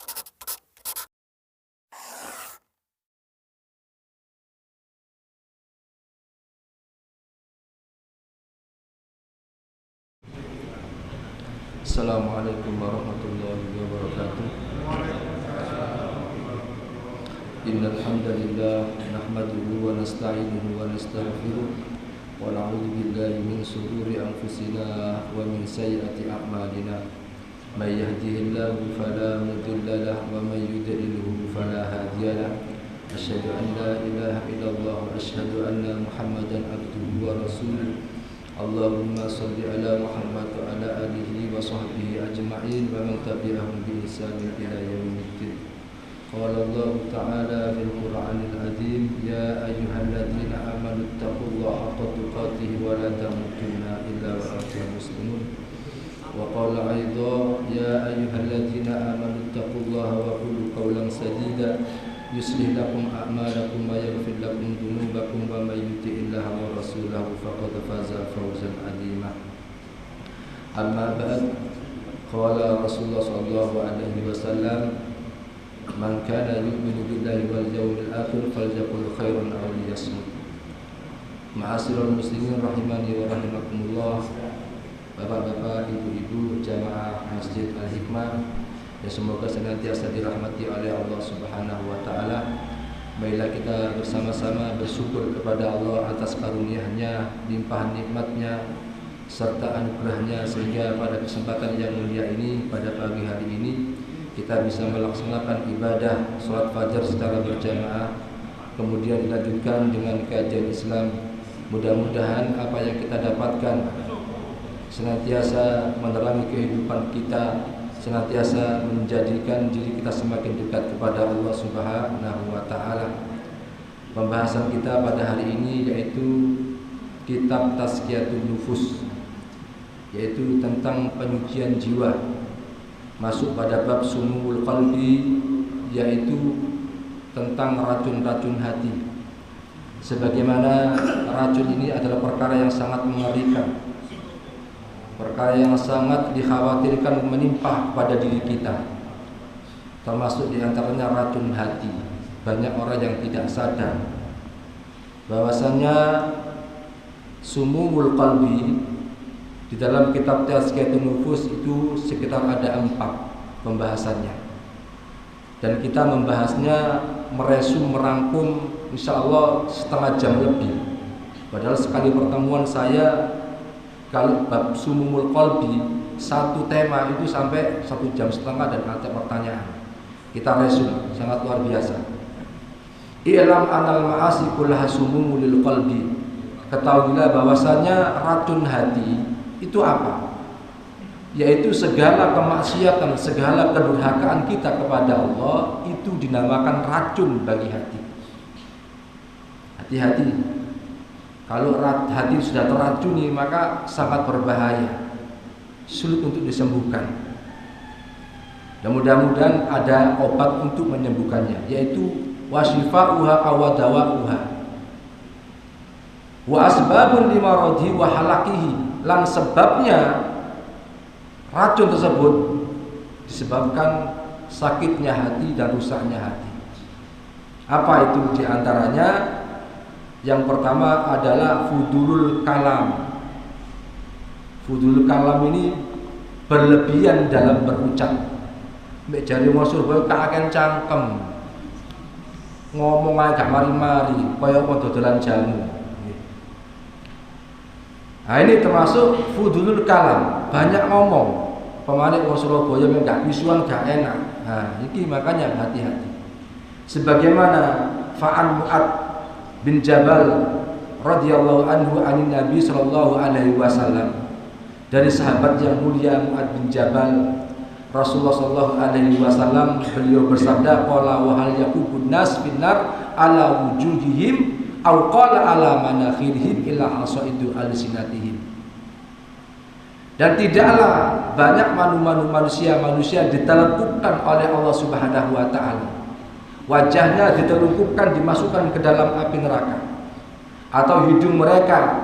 Assalamualaikum warahmatullahi wabarakatuh. Innal hamdalillah nahmaduhu wa nasta'inuhu wa nastaghfiruh wa na'udzu billahi min shururi anfusina wa min sayyiati a'malina. May yahdihillahu fala mudilla lahu wa may yudlilhu fala hadiya lahu. Asyhadu an la ilaha illallah wa asyhadu anna Muhammadan abduhu wa rasuluh. Allahumma salli ala Muhammad wa ala alihi wa sahbihi ajma'in wa man tabi'ahum bi ihsan ila yaumiddin. Qala Allah ta'ala fil Qur'anil azim, ya ayyuhalladzina amanu taqullaha haqqa tuqatih wa la tamutunna illa wa antum muslimun. Wa qala aidan, ya ayyuhalladzina amanu taqullaha wa qulu qawlan sadida yuslih lakum a'malakum wa yaghfir lakum dhunubakum wa may yuti'illaha wa rasulahu faqad faza fawzan 'azima. Amma ba'd, qala Rasulullah sallallahu alaihi wasallam, man kana yu'minu billahi wal yawmil akhir falyaqul khairan aw liyasmut. Ma'asyiral muslimin rahimani wa rahimakumullah. Bapak-bapak, ibu-ibu jamaah Masjid Al-Hikmah, ya semoga senantiasa dirahmati oleh Allah Subhanahu wa taala. Marilah kita bersama-sama bersyukur kepada Allah atas karunia-Nya, limpahan nikmat-Nya serta anugerah-Nya, sehingga pada kesempatan yang mulia ini, pada pagi hari ini, kita bisa melaksanakan ibadah salat fajar secara berjamaah, kemudian dilanjutkan dengan kajian Islam. Mudah-mudahan apa yang kita dapatkan senantiasa menerangi kehidupan kita, senantiasa menjadikan diri kita semakin dekat kepada Allah Subhanahu wa taala. Pembahasan kita pada hari ini yaitu kitab Tazkiyatun Nufus, yaitu tentang penyucian jiwa. Masuk pada bab Sumul Qalbi, yaitu tentang racun-racun hati. Sebagaimana racun ini adalah perkara yang sangat mengerikan, perkara yang sangat dikhawatirkan menimpa pada diri kita, termasuk diantaranya racun hati. Banyak orang yang tidak sadar bahwasanya sumumul qalbi di dalam kitab Tazkiyatun Nufus itu sekitar ada 4 pembahasannya, dan kita membahasnya merangkum insyaallah setengah jam lebih. Padahal sekali pertemuan saya, kalau bab Sumumul Qalbi, satu tema itu sampai 1,5 jam dan ada pertanyaan. Kita resume, sangat luar biasa. I'lam anal ma'asi kullaha sumumul qalbi. Ketahuilah bahwasanya racun hati itu apa? Yaitu segala kemaksiatan, segala kedurhakaan kita kepada Allah itu dinamakan racun bagi hati. Hati-hati. Kalau hati sudah teracuni maka sangat berbahaya, sulit untuk disembuhkan. Dan mudah-mudahan ada obat untuk menyembuhkannya, yaitu wasifa'uha awadawa'uha wa asbabun limaradhi wa halakihi. Lan sebabnya racun tersebut disebabkan sakitnya hati dan rusaknya hati. Apa itu diantaranya? Yang pertama adalah fudulul kalam. Fudulul kalam ini berlebihan dalam berucap. Mek jare wong Surabaya kaken cangkem. Ngomong ae gak mari-mari, kaya apa dodolan jamu. Nah, ini termasuk fudulul kalam, banyak ngomong. Pemanik wong Surabaya mek gak bisuan gak enak. Nah, iki makanya hati-hati. Sebagaimana Fa'an Mu'ad bin Jabal radhiyallahu anhu anin Nabi sallallahu alaihi wasallam, dari sahabat yang mulia Mu'ad bin Jabal, Rasulullah sallallahu alaihi wasallam beliau bersabda, qala wa hal yakubun nas finnar ala wujuhihim aw qala ala manakhirihim illa hasaidu alsinatihim. Dan tidaklah banyak manusia ditelekupkan oleh Allah Subhanahu wa taala. Wajahnya ditelungkupkan, dimasukkan ke dalam api neraka, atau hidung mereka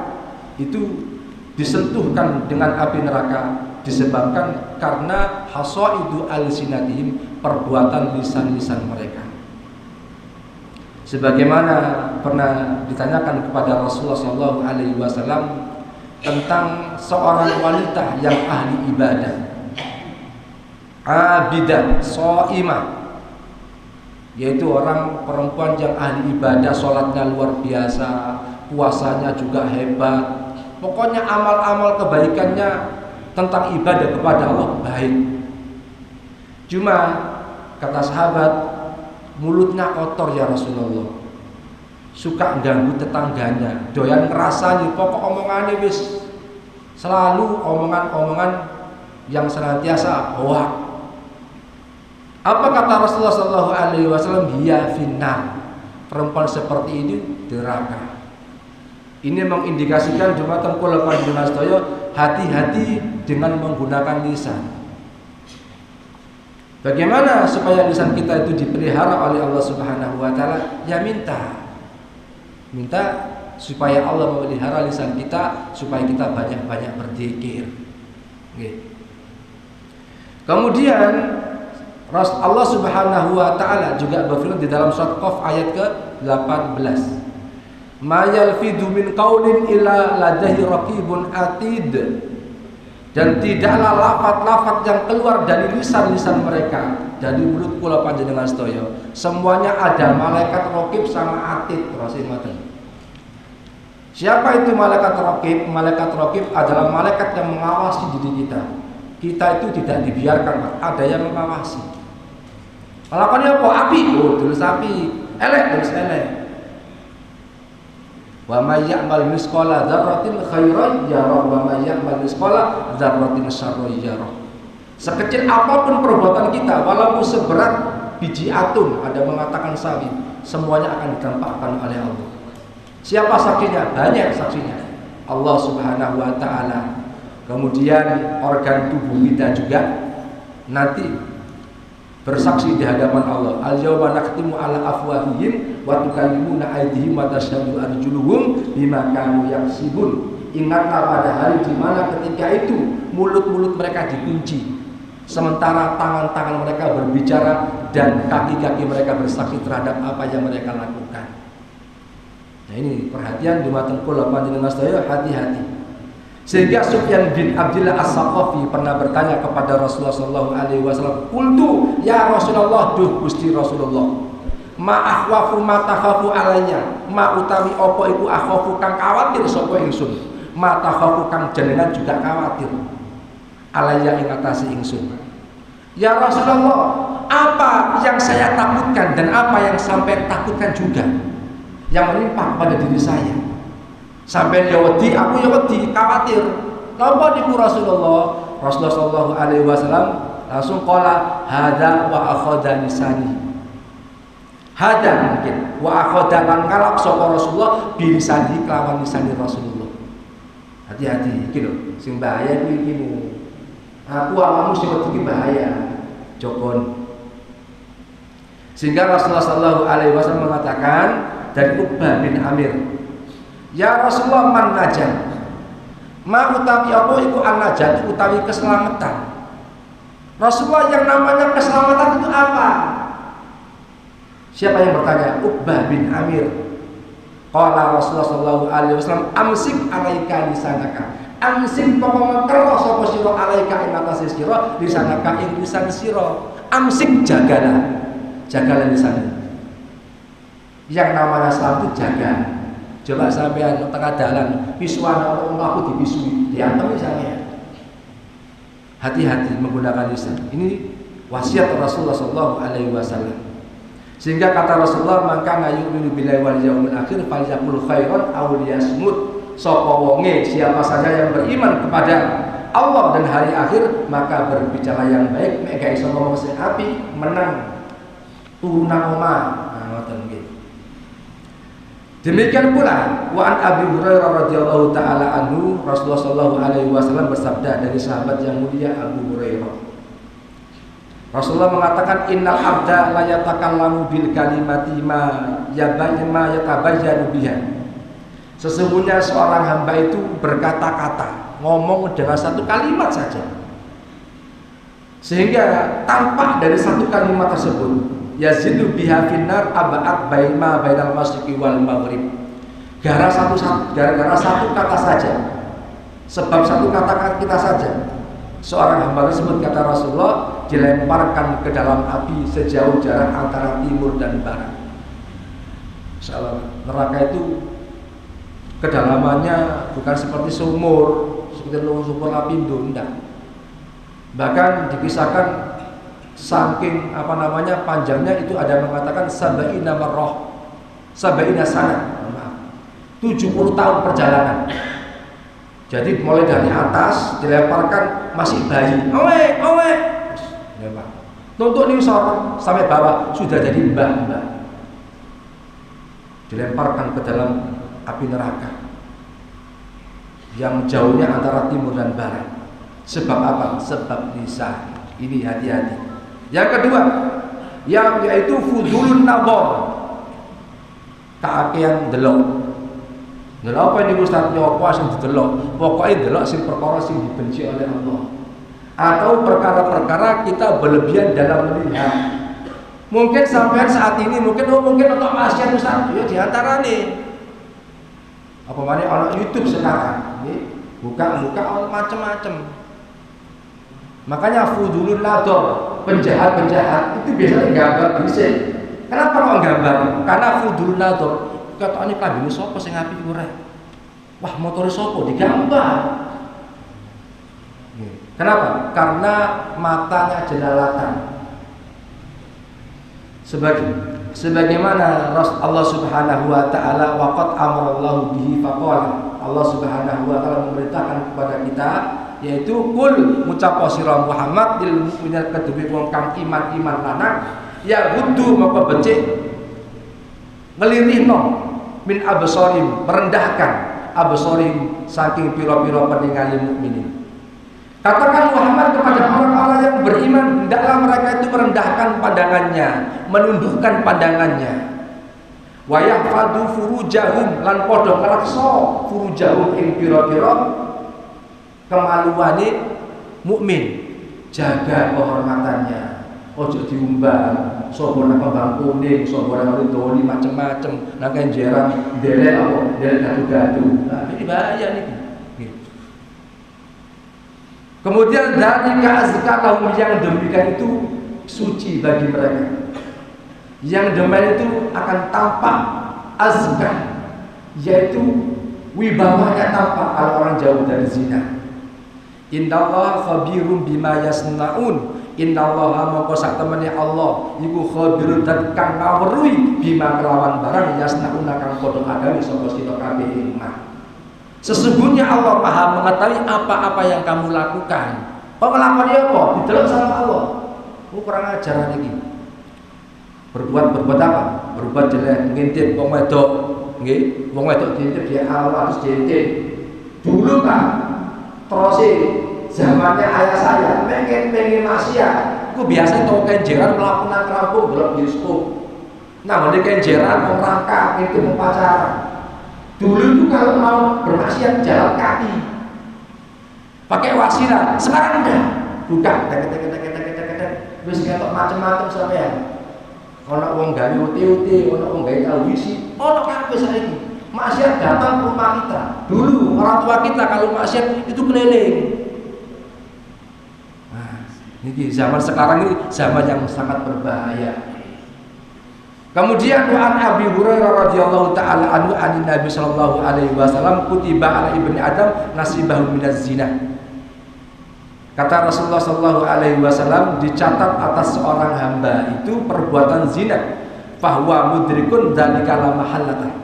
itu disentuhkan dengan api neraka, disebabkan karena hasaidu alsinatihim, perbuatan lisan-lisan mereka. Sebagaimana pernah ditanyakan kepada Rasulullah SAW tentang seorang wanita yang ahli ibadah, abidah, shaimah, yaitu orang perempuan yang ahli ibadah, sholatnya luar biasa, puasanya juga hebat, pokoknya amal-amal kebaikannya tentang ibadah kepada Allah baik. Cuma kata sahabat, mulutnya kotor ya Rasulullah, suka ganggu tetangganya, doyan ngerasani, pokok omongannya wis selalu omongan-omongan yang senantiasa hoak. Apa kata Rasulullah SAW? Dia finnar, perempuan seperti ini neraka. Ini mengindikasikan jumatan kula panjenengan sedaya hati-hati dengan menggunakan lisan. Bagaimana supaya lisan kita itu dipelihara oleh Allah Subhanahu wa taala? Ya minta supaya Allah memelihara lisan kita, supaya kita banyak-banyak berzikir. Kemudian Allah Subhanahu wa taala juga berfirman di dalam surat Qaf ayat ke-18. Ma yalfidu min qaulin illa ladaihi raqibun atid. Dan tidaklah lafaz-lafaz yang keluar dari lisan-lisan mereka, dari mulut kula panjenengan sedaya, semuanya ada malaikat raqib sama atid. Siapa itu malaikat raqib? Malaikat raqib adalah malaikat yang mengawasi diri kita. Kita itu tidak dibiarkan, ada yang mengawasi. Lakonnya apa? Api, tulis api. Elek, tulis elek. Wa may ya'mal misqala dzarratin khairan yarah wa may ya'mal misqala dzarratin syarran yarah. Sekecil apapun perbuatan kita, walaupun seberat biji atom, ada mengatakan sawi, semuanya akan didampakkan oleh Allah. Siapa saksinya? Banyak saksinya, Allah Subhanahu wa taala. Kemudian organ tubuh kita juga nanti bersaksi di hadapan Allah. Al-yawma nakhtimu ala afwahihim wa tukallimuna aydihim wa tashhadu arjuluhum bima kanu yaksibun. Ingatlah pada hari di mana ketika itu mulut-mulut mereka dikunci, sementara tangan-tangan mereka berbicara dan kaki-kaki mereka bersaksi terhadap apa yang mereka lakukan. Nah ini perhatian di mata kula panjenengan sedaya, hati-hati. Sehingga Sufyan bin Abdullah As-Saqafi pernah bertanya kepada Rasulullah SAW, "Qultu ya Rasulullah, duh Gusti Rasulullah, ma akhwafu ma takhafu alayya, ma utawi apa iku akhwafu kang kawatir sapa ingsun, ma takhafu kang jenengan juga kawatir alayya ing atase ingsun." Ya Rasulullah, apa yang saya takutkan dan apa yang sampai takutkan juga yang menimpa pada diri saya? Sampai ya wedi, aku ya wedi, khawatir. Napa niku Rasulullah? Rasulullah sallallahu alaihi wasallam langsung qala hadza wa akhadha lisani. Hadza mungkin wa akhadha lan kalap sapa Rasulullah bilisani kelawan lisani Rasulullah. Hati-hati iki lho, sing bahaya kuwi iki. Aku awakmu sing wedi bahaya. Jokon. Sehingga Rasulullah sallallahu alaihi wasallam mengatakan dari Uqbah bin Amir, ya Rasulullah, man najat, ma utawi apa iku an-najat, utawi keselamatan. Rasulullah, yang namanya keselamatan itu apa? Siapa yang bertanya? Uqbah bin Amir. Qala Rasulullah sallallahu alaihi wasallam, amsik alaika lisanaka. Amsik pokoknya kero sapa sira alaika ing atase sira lisanaka ing lisan sira. Amsik, jagalah. Jagalah lisanmu. Yang namanya salat itu jaga. Coba sampean tengah dalan, pisuan orang aku dipisui, diantem misalnya. Hati-hati menggunakan lisan. Ini wasiat Rasulullah SAW. Sehingga kata Rasulullah, maka yu'minu billahi wal yaumil akhir falyaqul khairan aw liyasmut. Sapa wonge, siapa saja yang beriman kepada Allah dan hari akhir, maka berbicara yang baik, mek gak iso ngomong sing apik, menang turunan omah. Nah, ngoten nggih. Demikian pula wa an Abi Hurairah radhiyallahu taala anhu, Rasulullah sallallahu alaihi wasallam bersabda dari sahabat yang mulia Abu Hurairah. Rasulullah mengatakan, innal abda la yatakallamu bil kalimati ma yatabayyanu biha. Sesungguhnya seorang hamba itu berkata-kata, ngomong dengan satu kalimat saja. Sehingga tampak dari satu kalimat tersebut, yazidu biha finnar aba'at bainal masyriqi wal maghrib. Gara-gara satu kata saja, sebab satu kata kita saja, seorang hamba tersebut, kata Rasulullah, dilemparkan ke dalam api sejauh jarak antara timur dan barat. Neraka itu kedalamannya bukan seperti sumur, seperti sumur lapindo, enggak. Bahkan dikisahkan saking panjangnya itu ada yang mengatakan sabaina marrah, sabaina sana, 70 tahun perjalanan. Jadi mulai dari atas dilemparkan masih bayi, owe, nuntuk nih sampai bawah sudah jadi mbah. Dilemparkan ke dalam api neraka yang jauhnya antara timur dan barat. Sebab apa? Sebab lisan. Ini hati-hati. Yang kedua, yang yaitu fudulun nabor, keakian delok. Delok apa ini Ustaz? Ya apa sing didelok? Pokoknya delok sing perkara sing dibenci oleh Allah. Atau perkara-perkara kita berlebihan dalam melihat. Mungkin sampai saat ini mungkin untuk maksiat Ustaz, ya diantara nih. Apa mana orang YouTube sekarang, ini buka macam-macam. Makanya fudulun nador, penjahat itu biasanya gambar bisik. Kenapa kok gambar? Karena fudulun nador, kata ini klambine sapa sing apik ora? Wah, motor sapa digambar. Kenapa? Karena matanya jelalatan. Sebagaimana Allah Subhanahu wa taala waqad amarallahu bihi faqala, Allah Subhanahu wa taala memerintahkan kepada kita, yaitu kul ngucap sira Muhammad lil mukminin kedue wong kang iman lanang ya gudu maka becik ngelirihno min absarim, merendahkan absarim saking pira-pira peninggali mukminin. Katakan Muhammad kepada orang-orang yang beriman, hendaklah mereka itu merendahkan pandangannya, menundukkan pandangannya. Wa yahfadu furujahum, lan padha ngreksa furujahum ing pira-pira kemaluane mukmin. Jaga kehormatannya. Ojo diumbar, sapa nang kembang kuning, sapa nang doli macem-macem, nang kenjeran ndelek apa, ndelek gadu-gadu. Nah, ini bahaya niki. Kemudian dari keazkaran yang demikian itu suci bagi mereka. Yang demikian itu akan tampak azka, yaitu wibawanya tampak kalau orang jauh dari zina. Innallaha khabirum bima yasnaun. Innallaha mongko sak temene Allah iku khabirun dan kang ngawruhi bima kelawan barang yasnauna kang padha agawe sapa sira kabeh iman. Sesungguhnya Allah Maha mengetahui apa-apa yang kamu lakukan. Kok ngelakoni apa? Didelok sama Allah. Kurang ajar iki. Berbuat apa? Berbuat jelek, ngintip wong wedok. Nggih, wong wedok diintip dia awal terus diintip. Dulu Pak, terus zamannya ayah saya pengen maksiat. Ku biasa tau kenjeran melakukan rampung delok bioskop. Nah, ngene kenjeran wong rangka ngintip pacaran. Dulu itu kalau mau bermaksiat jalan kaki, pakai wasilah. Sekarang udah buka, tek, terus ngetok macam-macam sampean. Ono wong gawe uti-uti, ono wong gawe tawisi, ono kabeh saiki. Maksiat datang ke rumah kita. Dulu orang tua kita kalau maksiat itu keliling. Nah, ini zaman sekarang ini zaman yang sangat berbahaya. Kemudian an Abi Hurairah radhiyallahu taala anhu anin Nabi sallallahu alaihi wasallam kutiba ala ibni Adam nasibahu minaz zina. Kata Rasulullah sallallahu alaihi wasallam, dicatat atas seorang hamba itu perbuatan zina, fahuwa mudrikun dzalika la mahallata.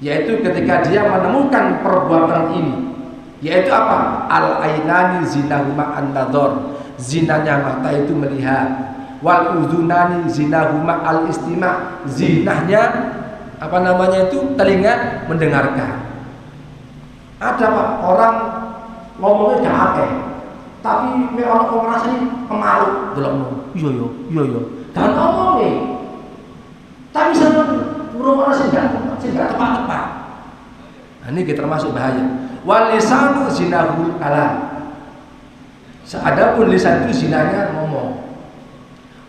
Yaitu ketika dia menemukan perbuatan ini, yaitu apa? Al ainani zinahuma an-nadhar. Zinanya mata itu melihat. Wal udhunani zinahuma al istima, zinahnya telinga mendengarkan. Ada Pak, orang ngomongnya gak akeh, tapi me orang kok rasane kemalu delokno. Iya. Dan ngomong tapi sampe urung ana sing gak tepat. Nah, ini termasuk bahaya. Wal lisanu zinahul kalam. Adapun lisan itu zinanya ngomong.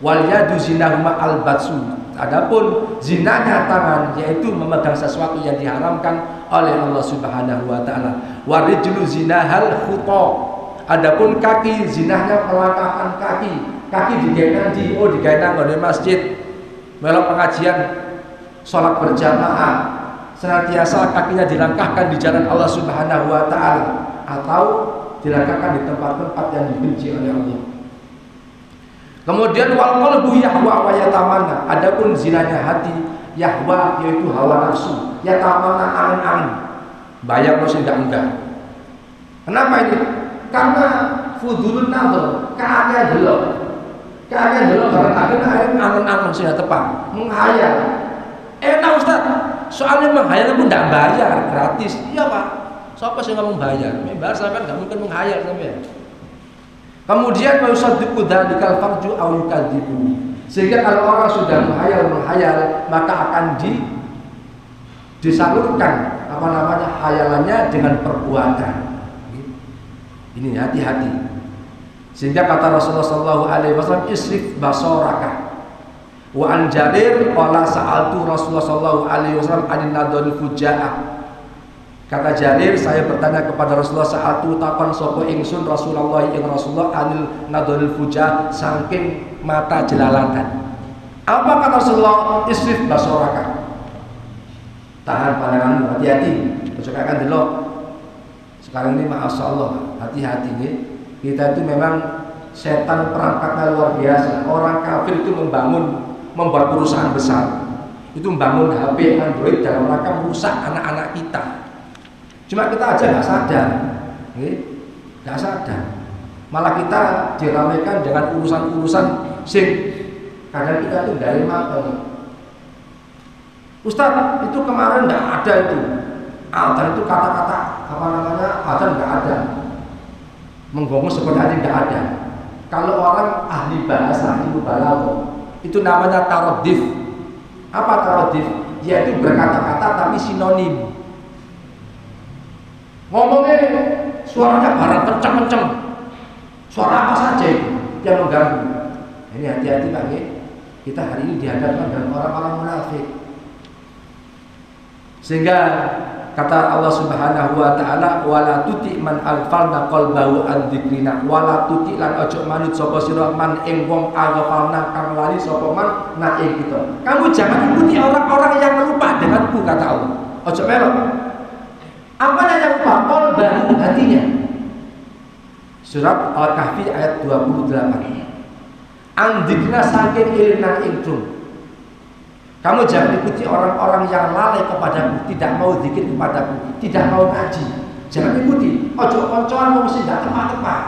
Wal yadu zinahuma al-batsu. Adapun zinanya tangan yaitu memegang sesuatu yang diharamkan oleh Allah Subhanahu wa taala. Warijlu zinahal khuta. Adapun kaki zinahnya melangkahkan kaki. Kaki digawe di digawe di masjid. Melok pengajian salat berjamaah. Senantiasa kakinya dilangkahkan di jalan Allah Subhanahu wa taala atau dilangkahkan di tempat-tempat yang dibenci oleh Allah. Kemudian wal qalbu yahwa wa yatamanna. Adapun zinanya hati yahwa yaitu hawa nafsu, yatamanna angan-angan. Bayang lo enggak. Kenapa ini? Karena fudulun nazar, keanehan delok. Keanehan delok karena angan-angan sing tepat, menghayal. Enak Ustaz. Soalnya menghayal pun enggak bayar, gratis. Iya, Pak. Siapa sih ngomong bayar? Bayar sampean enggak mungkin menghayal sampean. Kemudian yusaddiqu dzalikal farju aw yukadzibu. Sehingga kalau orang sudah menghayal maka akan disalurkan hayalannya dengan perbuatan. Ini hati-hati. Sehingga kata Rasulullah sallallahu alaihi wasallam isrif basaraka. Wa an Jarir qala sa'altu Rasulullah sallallahu alaihi wasallam anin nadhal fujaah. Kata Jarir, saya bertanya kepada Rasulullah sa'atu takon sapa ingsun Rasulullah ing Rasulullah anil nadhal fujah saking mata jelalatan. Apa kata Rasulullah? Isrif basaraka. Tahan pandanganmu, hati-hati. Ojo akan delok. Sekarang ini masyaallah, hati-hati nih. Kita itu memang setan perangkatnya luar biasa. Orang kafir itu membuat perusahaan besar. Itu membangun HP Android dalam rangka merusak anak-anak kita. Cuma kita aja nggak sadar, nggak sadar. Malah kita diramaikan dengan urusan-urusan sing kadang kita itu dari mata. Ustaz, itu kemarin nggak ada itu. Adzan itu kata-kata adzan nggak ada. Menggongong seperti tadi nggak ada. Kalau orang ahli bahasa ilmu balaghah itu namanya taradif. Apa taradif? Yaitu berkata-kata tapi sinonim. Ngomongnya suaranya barang kencang-kencang. Suara apa saja itu yang mengganggu. Ini hati-hati Pak. Kita hari ini dihadapkan dengan orang-orang munafik. Sehingga kata Allah Subhanahu wa taala wala tuti man alfalna qalbahu an dzikrina wala tuti lan ojo manut sapa sira man ing wong alfalna kang lali sapa man na ing kita. Kamu jangan ikuti orang-orang yang lupa denganku kata Allah. Ojo melok. Apa yang lupa? Qalbahu hatinya. Surat Al-Kahfi ayat 28. Andikna saking ilna ingsun. Kamu jangan ikuti orang-orang yang lalai kepadaku, tidak mau zikir kepadaku, tidak mau ngaji. Jangan ikuti. Ojo koncoan mesti tidak tepat-tepat.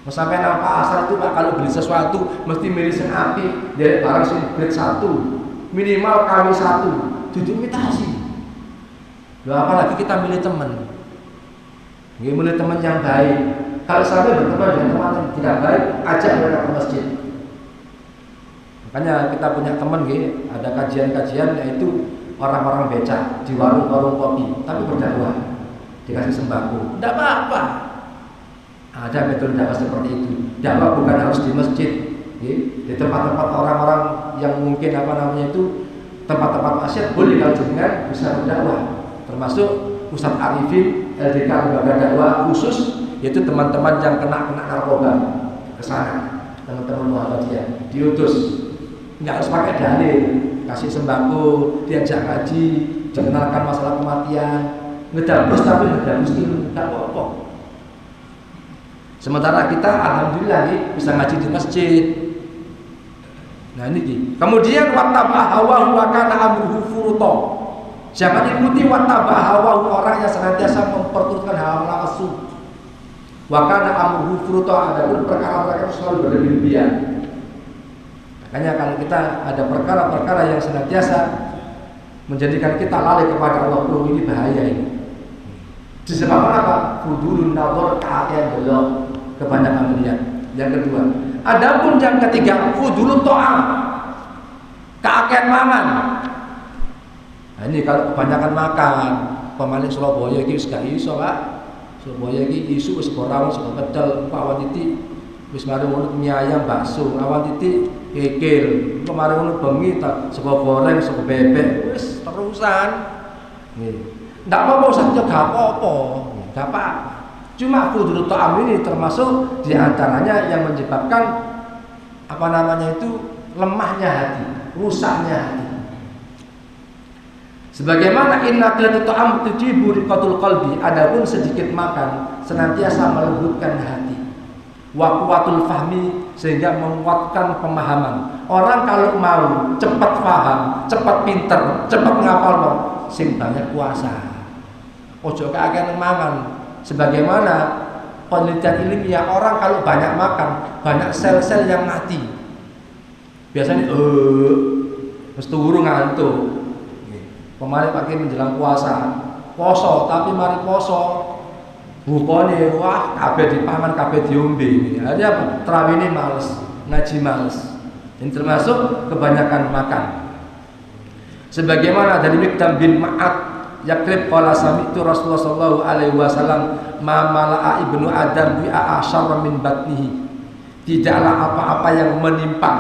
Mau sampai nampak asal itu Pak, kalau beli sesuatu mesti milih sing apik, dari barang sing grade 1, minimal kali 1, duduk imitasi. Loh, apalagi kita milih teman. Milih teman yang baik. Kalau sampai berteman dengan teman yang tidak baik, ajak mereka ke masjid. Makanya kita punya teman, ada kajian-kajian yaitu orang-orang becak di warung-warung kopi, tapi berdakwah, dikasih sembako. Tidak apa-apa. Ada metode dakwah seperti itu. Dakwah bukan harus di masjid, di tempat-tempat orang-orang yang mungkin itu tempat-tempat maksiat boleh kalau jenengan bisa berdakwah. Termasuk Ustadz Arifin LDK lembaga dakwah khusus, yaitu teman-teman yang kena narkoba ke sana, teman-teman Muhammadiyah diutus. Nggak harus pakai dalil, kasih sembako, diajak ngaji, dikenalkan masalah kematian, ngedabus tapi ngedabus itu nggak apa-apa. Sementara kita alhamdulillah bisa ngaji di masjid. Nah ini. Kemudian wattabah hawahu wa kana amruhu furuta. Jangan ikuti wattabah hawahu, orang yang senantiasa memperturutkan hawa nafsu. Wa kana amruhu furuta, adapun perkara-perkara itu selalu berlebihan. Makanya kalau kita ada perkara-perkara yang senantiasa menjadikan kita lalai kepada Allah, ini bahaya ini. Disebabkan apa? Fudulun nadhar, keakian belok, kebanyakan melihat. Yang kedua, adapun yang ketiga, fudulun ta'am, keakian mangan. Nah, ini kalau kebanyakan makan, pemain Surabaya ini gak iso Pak. Supaya iki isu wis ora sego pecel, awan titik wis mari ngono mie ayam bakso, awan titik kekil. Kemarin ngono bengi tak sego goreng, sego bebek, wis terusan. Nggih. Ndak apa-apa Ustaz, ya gak apa-apa. Gak apa. Cuma fudul ta'am ini termasuk diantaranya yang menyebabkan apa namanya itu lemahnya hati, rusaknya hati. Sebagaimana inna qillatu ta'am tujibu riqatul qalbi, adapun sedikit makan senantiasa melembutkan hati. Wa quwwatul fahmi, sehingga menguatkan pemahaman. Orang kalau mau cepat paham, cepat pinter, cepat ngapal sing banyak puasa. Ojo kakean mangan. Sebagaimana penelitian ilmiah, orang kalau banyak makan, banyak sel-sel yang mati. Biasanya mesti turu ngantuk. Kemarin pakai menjelang puasa, poso, tapi mari poso bukone wah kabeh dipangan, kabeh diombe. Artinya apa? Tarawih ini males, ngaji males. Ini termasuk kebanyakan makan. Sebagaimana dari Miqdam bin Ma'ad Yakrib qala sami'tu Rasulullah sallallahu alaihi wasallam ma mala'a ibnu Adam bi'a asyarra min batnihi. Tidaklah apa-apa yang menimpa,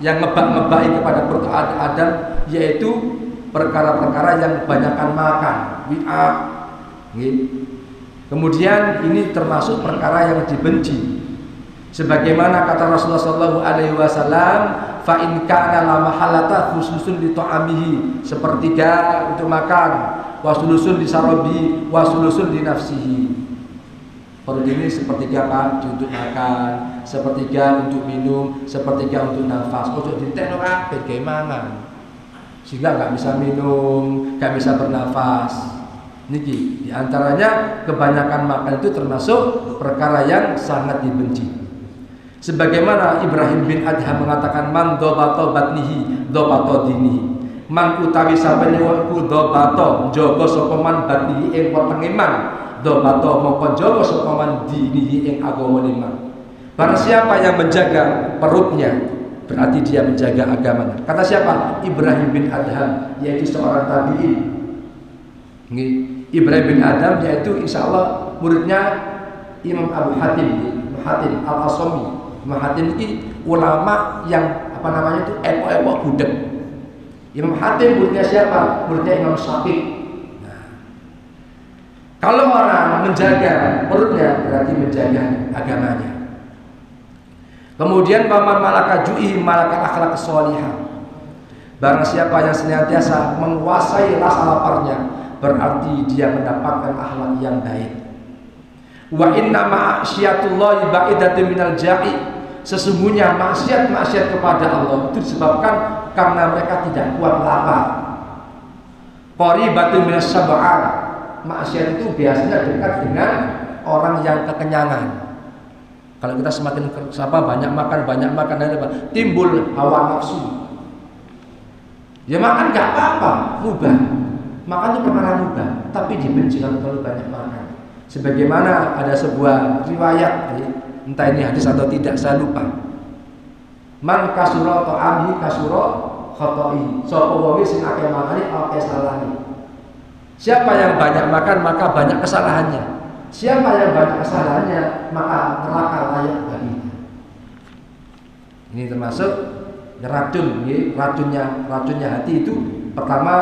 yang ngebak-ngebaki kepada perut Adam, yaitu perkara-perkara yang kebanyakan makan. Wi'a. Kemudian ini termasuk perkara yang dibenci. Sebagaimana kata Rasulullah sallallahu alaihi wasallam, fa in kana la mahalata khususun li ta'amihi, sepertiga untuk makan, wa sulusun li sarabi, wa sulusun li nafsihi. Perut ini sepertiga Pak untuk makan, sepertiga untuk minum, sepertiga untuk nafas. Ojo ditekno kabeh gawe mangan. Sehingga enggak bisa minum, enggak bisa bernafas. Niki diantaranya kebanyakan makan itu termasuk perkara yang sangat dibenci. Sebagaimana Ibrahim bin Adham mengatakan man dobato batnihi dobato dinihi. Man utawi sabene wong iku dobato jaga sapa man batnihi ing wetenge man, dobato mongko jaga sapa man dinihi ing agamane man. Barang siapa yang menjaga perutnya, berarti dia menjaga agamanya. Kata siapa? Ibrahim bin Adham, yaitu seorang tabi'in. Ibrahim bin Adham yaitu insyaallah muridnya Imam Abu Hatim Al-Asami. Imam Hatim ini ulama yang apa namanya itu epok-epok gudeg. Imam Hatim muridnya siapa? Muridnya Imam Syafi'i. Nah, kalau orang menjaga perutnya berarti menjaga agamanya. Kemudian paman malaka ju'i malaka akhlak sholihah. Barang siapa yang senantiasa menguasai rasa laparnya, berarti dia mendapatkan akhlak yang baik. Wa inna ma'asyiatullahi ba'idatun minal ja'i. Sesungguhnya maksiat kepada Allah itu disebabkan karena mereka tidak kuat lapar. Qaribatun minas sab'an. Maksiat itu biasanya dekat dengan orang yang kekenyangan. Kalau kita semakin banyak makan dari apa? Timbul hawa nafsu. Ya makan enggak apa-apa, mubah. Makan itu perkara mubah, tapi dibenci kalau terlalu banyak makan. Sebagaimana ada sebuah riwayat, entah ini hadis atau tidak, saya lupa. Man kasura ta'amhi kasura khata'i. Sapa wae sing akeh makane akeh salahane. Siapa yang banyak makan maka banyak kesalahannya. Siapa yang banyak kesalahannya maka neraka layak baginya. Ini termasuk racun, racunnya hati itu pertama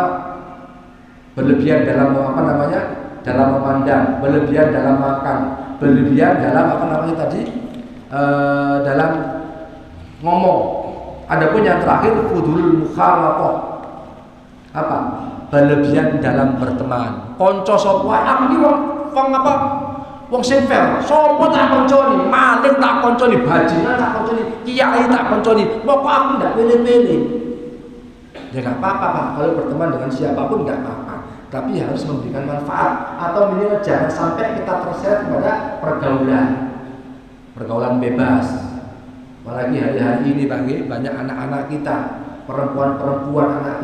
berlebihan dalam apa namanya? Dalam memandang, berlebihan dalam makan, berlebihan dalam apa namanya tadi? Dalam ngomong. Adapun yang terakhir fudul mukhalafah. Apa? Berlebihan dalam berteman. Konco sapa aku iki wong apa? Wong sing fair. Sapa tak konconi? Maling tak konconi, bajingan tak konconi, kiai tak konconi. Pokok aku ndak pilih-pilih. Ya enggak apa-apa, Pak. Kalau berteman dengan siapapun enggak apa-apa. Tapi harus memberikan manfaat atau minimal jangan sampai kita terseret kepada pergaulan bebas. Apalagi hari-hari ini banyak anak-anak kita, perempuan-perempuan anak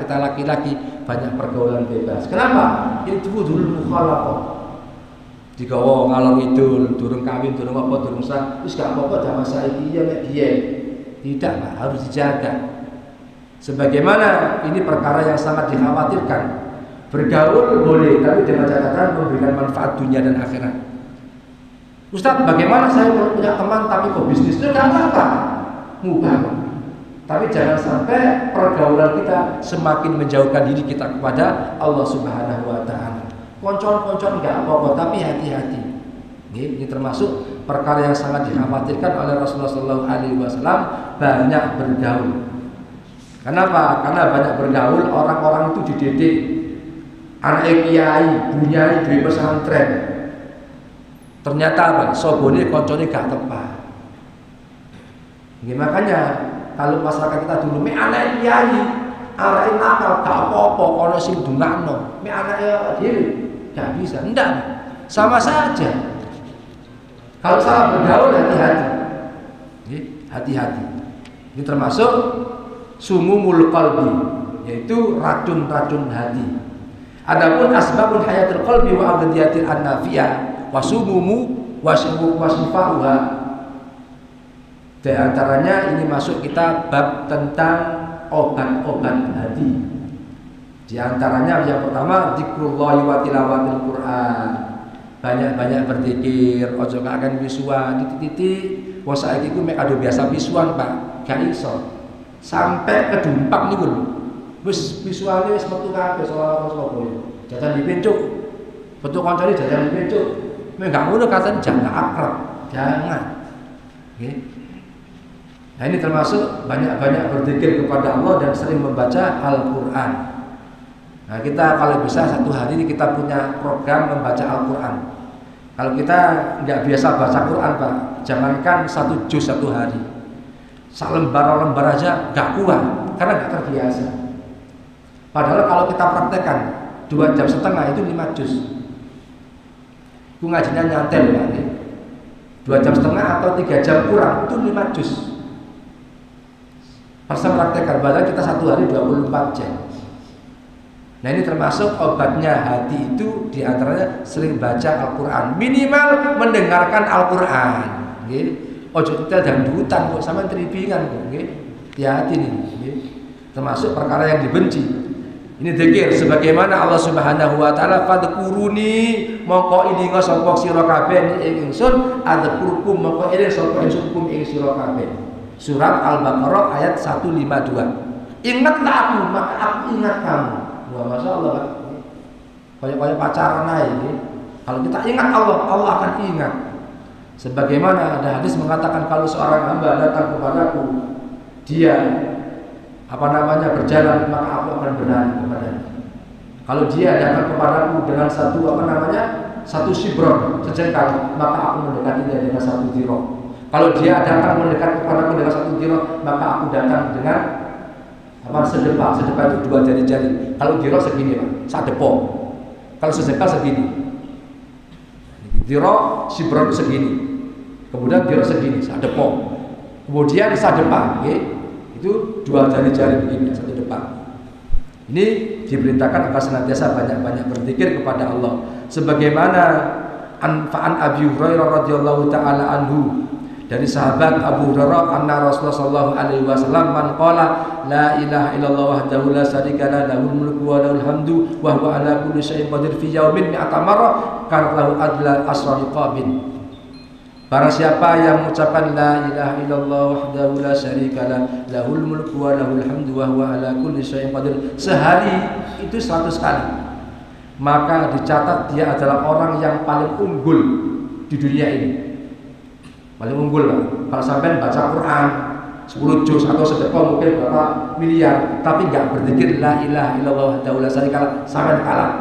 kita laki-laki banyak pergaulan bebas. Kenapa? Itu dulu mukhalafah. Digawa ngalor idul, durung kawin, durung apa, durung sah, wis gak apa-apa zaman saiki ya nek biyen. Tidak, Pak, harus dijaga. Sebagaimana ini perkara yang sangat dikhawatirkan Bergaul boleh, tapi dengan catatan memberikan manfaat dunia dan akhirat. Ustaz, bagaimana saya punya teman tapi kok bisnis? Itu nggak apa-apa, mubah. Tapi jangan sampai pergaulan kita semakin menjauhkan diri kita kepada Allah Subhanahu wa Ta'ala. Koncon-koncon nggak apa-apa, tapi hati-hati. Ini termasuk perkara yang sangat dikhawatirkan oleh Rasulullah SAW, banyak bergaul. Kenapa? Karena banyak bergaul, orang-orang itu dididik. Anak kiai, bunyai di pesantren. Ternyata apa? Sobone koncone gak tepat. Makanya kalau masyarakat kita dulu, me anak kiai, anak nakal gak apa-apa, kono sing dungakno. Me anak dhewe gak bisa. Enggak. Sama saja. Kalau salah bergaul, hati-hati. Hati-hati. Ini termasuk sumumul qalbi, yaitu racun-racun hati. Adapun asbabul hayatul qalbi wa abdiyatil annafiyah wa sumumu wa sifauha. Di antaranya ini masuk kita bab tentang obat-obat hati. Di antaranya yang pertama zikrullah wa tilawatil Quran. Banyak-banyak berzikir, ojo kaken wisuan titik-titik. Wong saiki ku mek ado biasa wisuan, Pak. Gak iso. Sampai kedumpak niku lho. Wis wisuane wis metu kabeh Surabaya. Jajan dipincuk. Betul kancane jajan dipincuk. Mek gak ngono katanya jangan akrab. Jangan. Nggih. Nah, ini termasuk banyak-banyak berzikir kepada Allah dan sering membaca Al-Qur'an. Nah, kita kalau bisa satu hari ini kita punya program membaca Al-Quran. Kalau kita nggak biasa baca Quran, Pak, jangankan 1 juz 1 hari, selembar-lembar aja nggak kuat karena nggak terbiasa. Padahal kalau kita praktekkan 2,5 jam itu 5 juz. Ku ngajinya nyantel Pak, 2,5 jam atau 3 jam kurang itu 5 juz. Pas praktekkan, padahal kita satu hari 24 jam. Nah, ini termasuk obatnya hati itu diantaranya sering baca Al-Quran, minimal mendengarkan Al-Quran. Ojo kita dangdutan kok sama tribingan kok. Hati-hati nih. Termasuk perkara yang dibenci. Ini dzikir sebagaimana Allah Subhanahu wa Ta'ala, fadkuruni mongko ini sapa sira kabeh ing ingsun, adzkurukum mongko eling sapa ingsun ing sira kabeh. Surat Al-Baqarah ayat 152. Ingatlah aku maka aku ingat kamu. Wah, Masya Allah, Pak. Kayak pacaran aja ini. Kalau kita ingat Allah, Allah akan ingat. Sebagaimana ada hadis mengatakan kalau seorang hamba datang kepadaku, dia berjalan, maka aku akan berlari kepadanya. Kalau dia datang kepadaku dengan satu sibron, sejengkal, maka aku mendekati dia dengan 1 dirham. Kalau dia datang mendekat kepadaku dengan 1 dirham, maka aku datang dengan sedepa itu 2 jari-jari. Kalau dirham segini, Pak, sadepo. Kalau sejengkal segini. Dirham sibron segini. Kemudian dirham segini, sadepo. Kemudian sadepa, itu 2 jari-jari begini, 1 depan. Ini diperintahkan agar senantiasa banyak-banyak berzikir kepada Allah. Sebagaimana An Abi Hurairah radhiyallahu taala anhu, dari sahabat Abu Hurairah, anna Rasulullah sallallahu alaihi wasallam man qala la ilaha illallah wahdahu la syarika lahu lahul mulku wa lahul hamdu wa huwa ala kulli syai'in qadir fi yaumin mi'ata marrah kana lahu adla asra riqabin. Barang siapa yang mengucapkan la ilaha illallah wahdahu la syarika lahul mulku wa lahul hamdu wa huwa ala kulli syai'in qadir sehari itu 100 kali, maka dicatat dia adalah orang yang paling unggul di dunia ini. Paling unggul, Pak. Kalau sampai baca Quran 10 juz atau sedekah mungkin berapa miliar, tapi enggak berzikir la ilaha illallah wahdahu la syarika lahu, sampai kalah.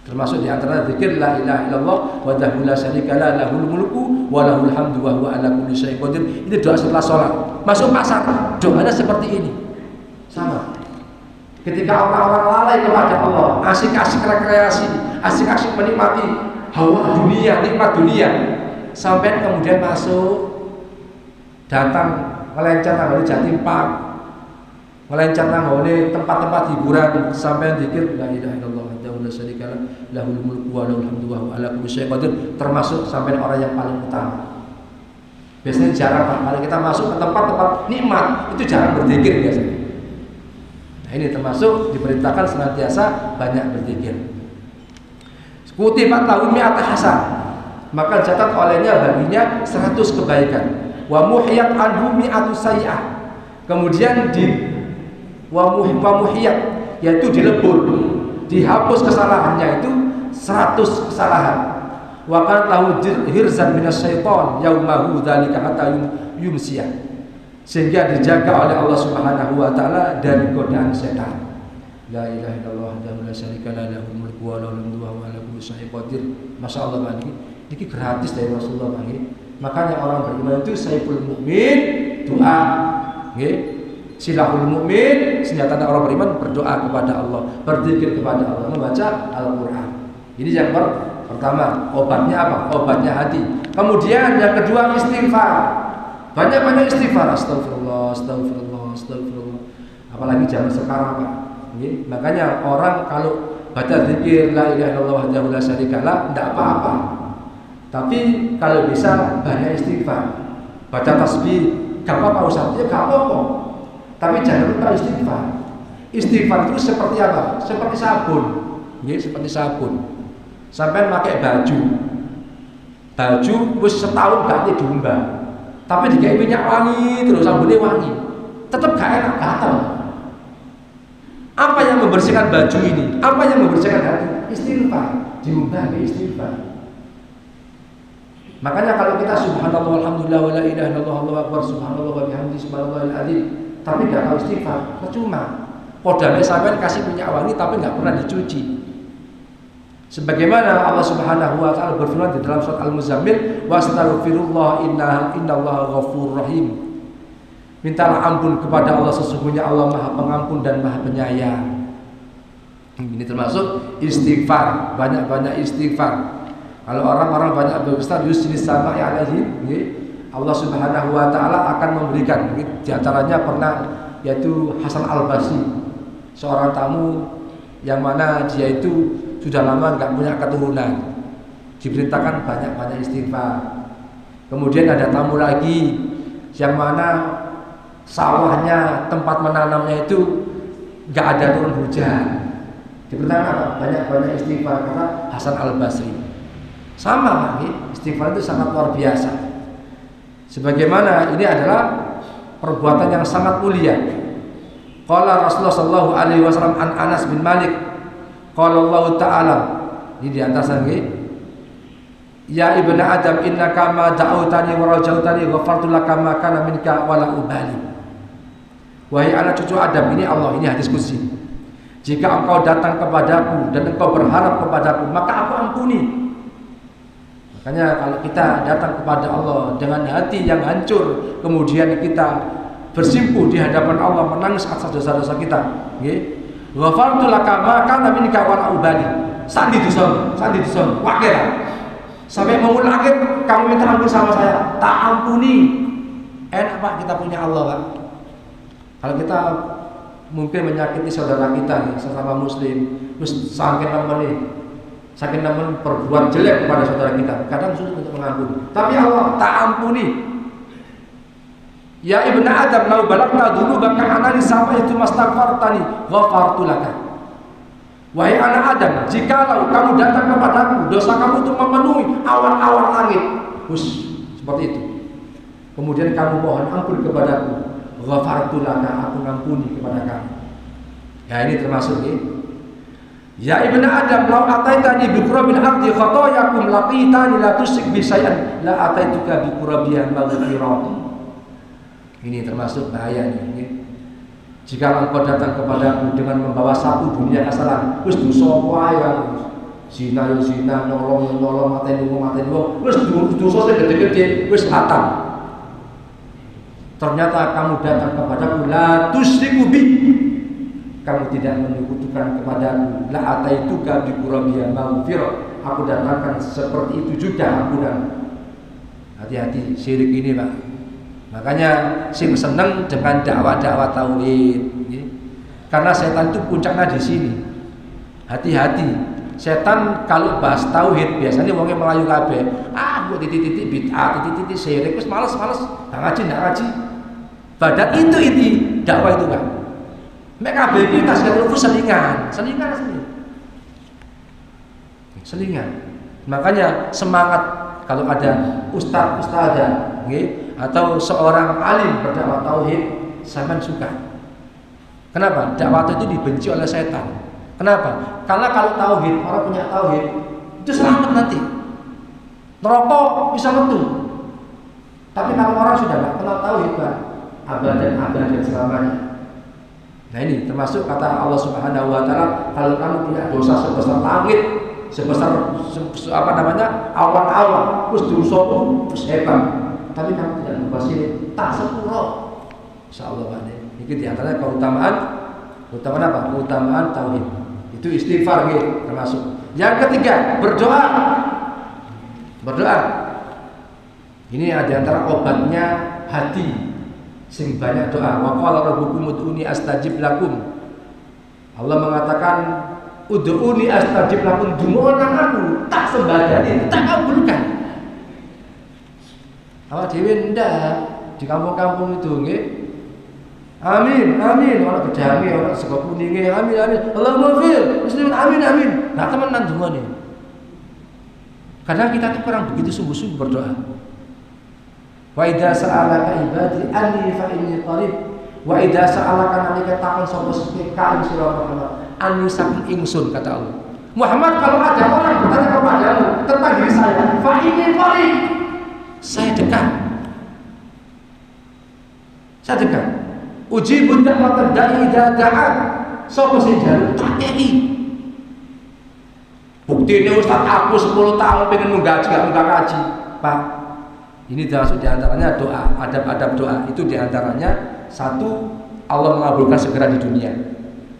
Termasuk di antara zikir la ilaha illallah wahdahu la syarika lahu lahul mulku wa lahul hamdu wa huwa ala kulli syai'in qadir. Itu doa setelah sholat. Masuk pasar, doanya seperti ini. Sama. Ketika orang-orang lalai kepada Allah, asik-asik rekreasi, asik-asik menikmati hawa dunia, nikmat dunia, sampai kemudian masuk, datang melencar nang Jatim Park, melencar nang tempat-tempat hiburan, sampai zikir la ilaha illallah wahdahu la syarika lahul mulku wa lahul hamdu wa huwa ala kulli syai'in qadir, termasuk sampai orang yang paling utama. Biasanya jarang, Pak, kalau kita masuk ke tempat-tempat nikmat itu jarang berzikir biasanya. Nah, ini termasuk diperintahkan senantiasa banyak berzikir. Kutibat lahu mi'ata hasan, maka catat olehnya baginya 100 kebaikan. Wa muhiyat anhu mi'atu sayyi'ah, kemudian wa muhiyat, yaitu dilebur, dihapus kesalahannya itu 100 kesalahan. Wa kan lahu hirzan minas syaitan yaumahu dzalika hatta yumsiyah, sehingga dijaga oleh Allah Subhanahu wa taala dari godaan setan. La ilaha illallah wahdahu la syarika lahu, lahul mulku wa lahul hamdu wa huwa ala kulli syai'in qadir. Masyaallah Pak, ini gratis dari Rasulullah Pak. Makanya orang beriman itu saiful mukmin doa, nggih. Silahul mukmin, senjata orang beriman berdoa kepada Allah, berzikir kepada Allah, membaca Al-Qur'an. Ini yang pertama, obatnya apa? Obatnya hati. Kemudian yang kedua istighfar. Banyak-banyak istighfar, astagfirullah, astagfirullah, astagfirullah. Apalagi zaman sekarang Pak. Makanya orang kalau baca zikir la ilaha illallah wahdahu la syarikalah tidak apa-apa. Tapi kalau bisa banyak istighfar. Baca tasbih, gak apa-apa Ustaz, ya gak apa-apa. Tapi jangan lupa istighfar. Istighfar itu seperti apa? Seperti sabun. Seperti sabun. Sampai pakai baju wis setahun ganti diumbah. Tapi dikai minyak wangi terus, sabunnya wangi. Tetap gak enak, gatal. Apa yang membersihkan baju ini? Apa yang membersihkan hati? Istighfar, diubah ke istighfar. Makanya kalau kita subhanallah walhamdulillah wala ilaha illallah Allahu akbar subhanallah wa bihamdihi subhanallahil adzim, tapi enggak tahu istighfar, percuma. Podane sampean kasih minyak wangi tapi enggak pernah dicuci. Sebagaimana Allah Subhanahu wa taala berfirman di dalam surat Al-Muzammil, wastaghfirullah innallaha ghafurur rahim. Mintalah ampun kepada Allah, sesungguhnya Allah Maha Pengampun dan Maha Penyayang. Ini termasuk istighfar, banyak-banyak istighfar. Kalau orang-orang banyak beristighfar, yusni sama'i alaihim, Allah Subhanahu wa taala akan memberikan. Di antaranya pernah yaitu Hasan Al-Basri, seorang tamu yang mana dia itu sudah lama enggak punya keturunan. Diperintahkan banyak-banyak istighfar. Kemudian ada tamu lagi yang mana sawahnya, tempat menanamnya itu enggak ada turun hujan. Diperintahkan banyak-banyak istighfar, kata Hasan Al-Basri. Sama lagi, istighfar itu sangat luar biasa. Sebagaimana ini adalah perbuatan yang sangat mulia. Qala Rasulullah sallallahu alaihi wasallam an Anas bin Malik, qala Allah Ta'ala, ini di atas lagi, ya ibnu Adam innaka ma da'utani wa rajautani ghafartu laka ma kana minka wala ubali. Wahai anak cucu Adam, ini Allah, ini hadis qudsi. Jika engkau datang kepadaku dan engkau berharap kepadaku, maka aku ampuni. Makanya kalau kita datang kepada Allah dengan hati yang hancur, kemudian kita bersimpuh di hadapan Allah, menangis atas dosa-dosa kita, ghafartu laka ma kana minka wala ubali. Sandi dusun, wakil. Sampai mau akhir kamu minta ampun sama saya, tak ampuni. Enak Pak, kita punya Allah Pak. Kalau kita mungkin menyakiti saudara kita sesama muslim, terus saking nemen perbuat jelek kepada saudara kita, kadang sulit untuk mengampuni. Tapi Allah tak ampuni. Ya ibnu Adam, lau balagna dulu bahkan anani sampai itu mastaghfartani ghafartu laka. Wahai anak Adam, jikalau kamu datang kepadaku, dosa kamu itu memenuhi awal-awal langit, seperti itu. Kemudian kamu mohon ampun kepadaku, ghafartu laka, aku ngampuni kepada kamu. Ya ini termasuk ini. Ya ibnu Adam, lau ataitani bi qurabil ardi khatayakum laqitani la tusyrik bi syai'an la ataituka bi qurabiha maghfirah. Ini termasuk bahaya ini. Jika engkau datang kepadaku dengan membawa satu dunia kesalahan, wis dosa wae kan. Zina, nolong, mateni wong, wis dosa sing gede-gede, wis hatam. Ternyata kamu datang kepadaku la tusyriku bi, kamu tidak menyekutukan kepadaku, la ataituka bi qurabiya maghfirah, aku datangkan seperti itu juga ampunan. Hati-hati syirik ini Pak. Makanya sing seneng dengan dakwah-dakwah tauhid, karena setan itu puncaknya di sini. Hati-hati, setan kalau bahas tauhid biasanya wongnya melayu kabeh. Buat titik-titik bid'ah, titik-titik syirik, terus males, nggak ngaji. Padahal itu dakwah itu Pak. Mek kabeh iki tasbih lufuz selingan selingan. Makanya semangat kalau ada ustazah nggih atau seorang alim berdakwah tauhid sampean suka. Kenapa? Dakwah itu dibenci oleh setan. Kenapa? Karena kalau tauhid, orang punya tauhid itu selamat nanti. Neraka bisa metu. Tapi kalau orang sudah tidak kenal tauhid, abadan selamanya. Nah ini termasuk kata Allah Subhanahu Wa Taala, kalau kamu punya dosa sebesar langit, sebesar awan-awan, terus dosamu hebat, tapi kamu tidak berbuat syirik, tak sepuro. Insyaallah Pak. Ini diantaranya keutamaan apa? Keutamaan tauhid. Itu istighfar gitu termasuk. Yang ketiga, berdoa. Ini ada antara obatnya hati. Sing banyak doa. Wa qala rabbukum ud'uni astajib lakum. Allah mengatakan ud'uni astajib lakum, dungonan aku tak sembadani, tak kabulkan. Awak dhewe ndak di kampung-kampung itu nggih. Amin, orang gedhange, orang sego kuninge, amin. Allahumma fir, muslimin amin. Nah, temenan dungane. Kadang kita tuh kurang begitu sungguh-sungguh berdoa. Wa idza sa'alaka ibadi anni fa inni qarib. Wa idza sa'alaka nalika takon sapa sira Muhammad, anni saking ingsun kata Allah. Muhammad, kalau ada orang bertanya kepadamu tentang diri saya, fa inni qarib. Saya dekat. Uji bunda mata dai dadaan. Sopo sing jalu tak kei. Buktine Ustaz aku 10 tahun pengen munggah ngaji. Pak, ini termasuk diantaranya doa, adab-adab doa. Itu diantaranya satu, Allah mengabulkan segera di dunia.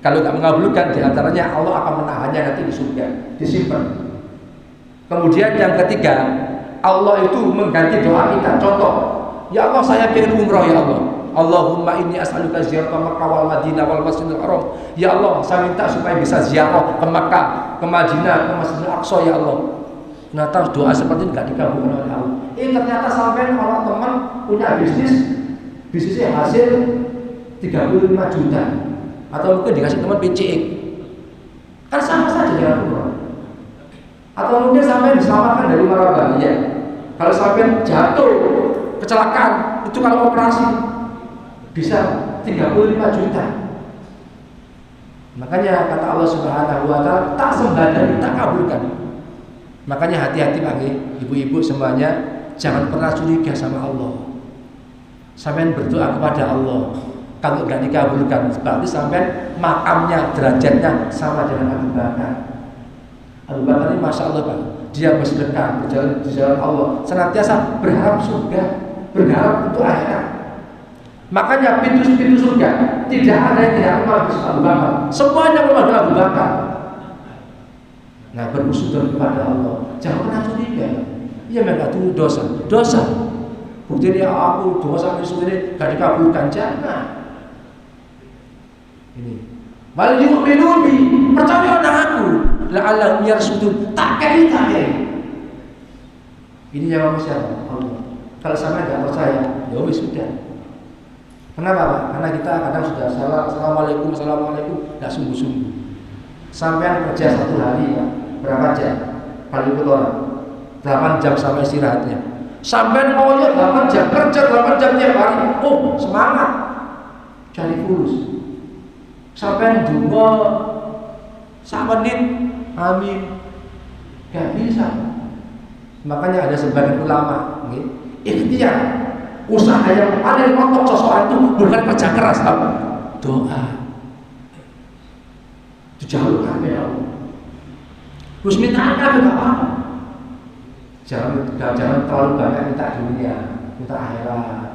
Kalau tidak mengabulkan, diantaranya Allah akan menahannya nanti di surga, disimpan. Kemudian yang ketiga, Allah itu mengganti doa kita. Contoh, ya Allah saya pengen umroh ya Allah. Allahumma inni as'aluka ziyarata Makkah wal Madinah wal Masjidil Haram. Ya Allah, saya minta supaya bisa ziarah ke Makkah, ke Madinah, ke Masjidil Aqsa ya Allah. Ternyata doa seperti ini tidak dikabulkan oleh Allah. Ternyata sampai orang teman punya bisnisnya hasil 35 juta, atau mungkin dikasih teman PCX, kan sama saja dengan umroh. Atau mungkin sampai diselamatkan dari mara bahaya. Kalau sampai jatuh, kecelakaan, itu kalau operasi bisa 35 juta. Makanya kata Allah Subhanahu Wa Taala, tak sembadani, tak kabulkan. Makanya hati-hati lagi, ibu-ibu semuanya, jangan pernah curiga sama Allah. Sampai berdoa kepada Allah, kalau tidak dikabulkan, berarti sampai makamnya, derajatnya sama dengan Abu Bakar. Abu Bakar ini masya Allah Pak, dia bersedekah, berjalan di jalan Allah, senantiasa berharap surga, berharap untuk akhirat. Makanya pintu-pintu surga tidak ada yang tidak memanggil Abu Bakar, semuanya memanggil Abu Bakar. Nah, bermusuhan kepada Allah, jangan pernah curiga. Iya memang itu dosa. Buktinya aku dosa ini gak dikabulkan, jangan. Ini malah yu'minubi, percaya dengan aku, la'allahum yarsudun, tak kei. Ini yang siapa? Allah. Kalau sama tidak percaya, ya wis sudah. Kenapa Pak? Karena kita kadang sudah assalamualaikum, tidak sungguh-sungguh. Sampai kerja 1 hari Pak, berapa jam? Kali ikut orang 8 jam sampai istirahatnya. Sampai ngoyo 8 jam, kerja 8 jam tiap hari. Oh, semangat cari fulus. Sampai dungo 1 menit, amin. Gak bisa. Makanya ada sebagian ulama ikhtiar. Usaha yang paling mantap seseorang itu bukan kerja keras, tapi doa. Dijauhkan ya Allah. Terus minta apa enggak apa-apa. Jangan terlalu banyak minta dunia, minta akhirat.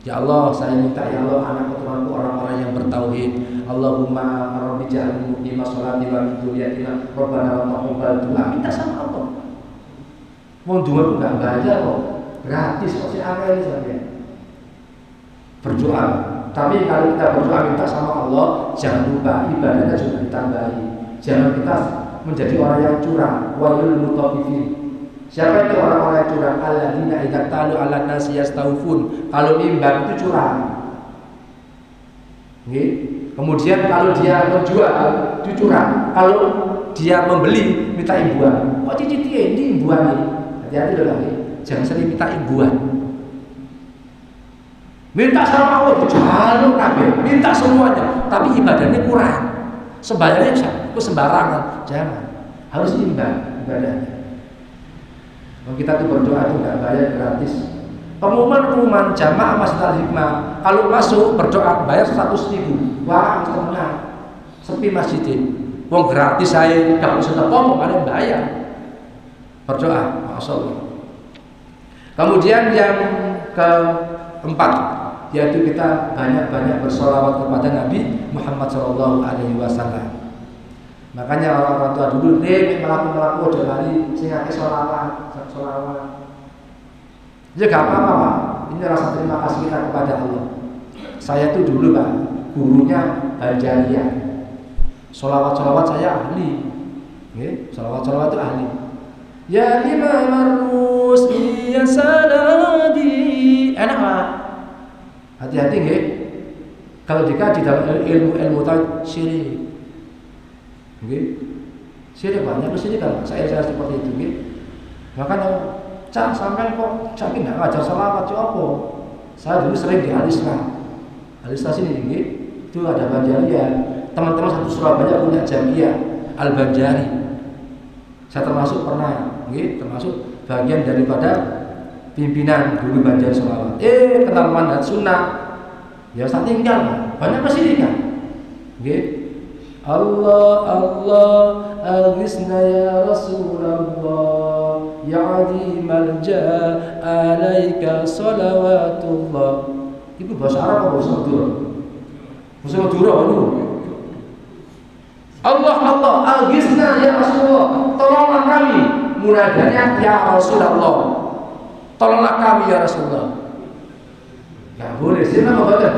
Ya Allah, saya minta ya Allah anak keturunanku orang-orang yang bertauhid. Allahumma rabbi ja'alni muqima sholati wa min dzurriyyatina rabbana wa taqabbal du'a. Minta sama Allah. Mau doa enggak bayar kok. Gratis kok si amal ini sampai berdoa. Tapi kalau kita berdoa minta sama Allah, jangan lupa ibadahnya juga ditambahi. Jangan kita menjadi orang yang curang. Walul mutaffifin. Siapa itu orang-orang yang curang? Alladzina idza talu 'alan nasi yastawfun. Kalau nimbang itu curang. Nggih. Kemudian kalau dia menjual itu curang. Kalau dia membeli minta imbuhan. Kok ciciti ini imbuhan nih? Hati-hati loh lagi. Jangan sering minta imbuhan. Minta sama Allah jalur kabeh, minta semuanya, tapi ibadahnya kurang. Sembayangnya sembarangan. Jangan. Harus imbang ibadahnya. Kalau kita tuh berdoa itu nggak bayar, gratis. Pengumuman jamaah Masjid Al-Hikmah, kalau masuk berdoa bayar 100.000. Wah, tenang. Sepi masjidnya. Wong gratis saya nggak usah tepung, ada yang bayar. Berdoa, masya Allah. Kemudian yang keempat, yaitu kita banyak-banyak bersolawat kepada Nabi Muhammad SAW. Makanya orang-orang tua dulu melaku udah lari sehingga ke solawat. Ya gak apa-apa Pak. Ini rasa terima kasih kita kepada Allah. Saya tuh dulu Pak, gurunya Banjariyah. Solawat saya ahli. Solawat itu ahli. Ya Imam Ar-Rusli ya Sanadi. Enak Pak. Hati-hati nggih. Kalau dikaji dalam ilmu tauhid syirik. Nggih. Syirik banyak syirik kan. Saya seperti itu nggih. Makanya Cak sampai kok cak nggak ngajar selawat apa? Saya dulu sering di Alistra sini nggih. Itu ada Banjariyah. Teman-teman satu Surabaya punya jamiah Al-Banjari. Saya termasuk pernah nggih, termasuk bagian daripada pimpinan dulu Banjari selawat. Kenal manhaj sunnah. Ya saya tinggal, banyak kesyirikan. Nggih. Allah aghithna ya Rasulullah ya adimal ja alaika salawatullah. Itu bahasa Arab atau bahasa Madura? Bahasa Madura itu. Allah aghithna ya Rasulullah, tolonglah kami. Munadanya ya Rasulullah, tolonglah kami ya Rasulullah. Gak boleh sih nama badan.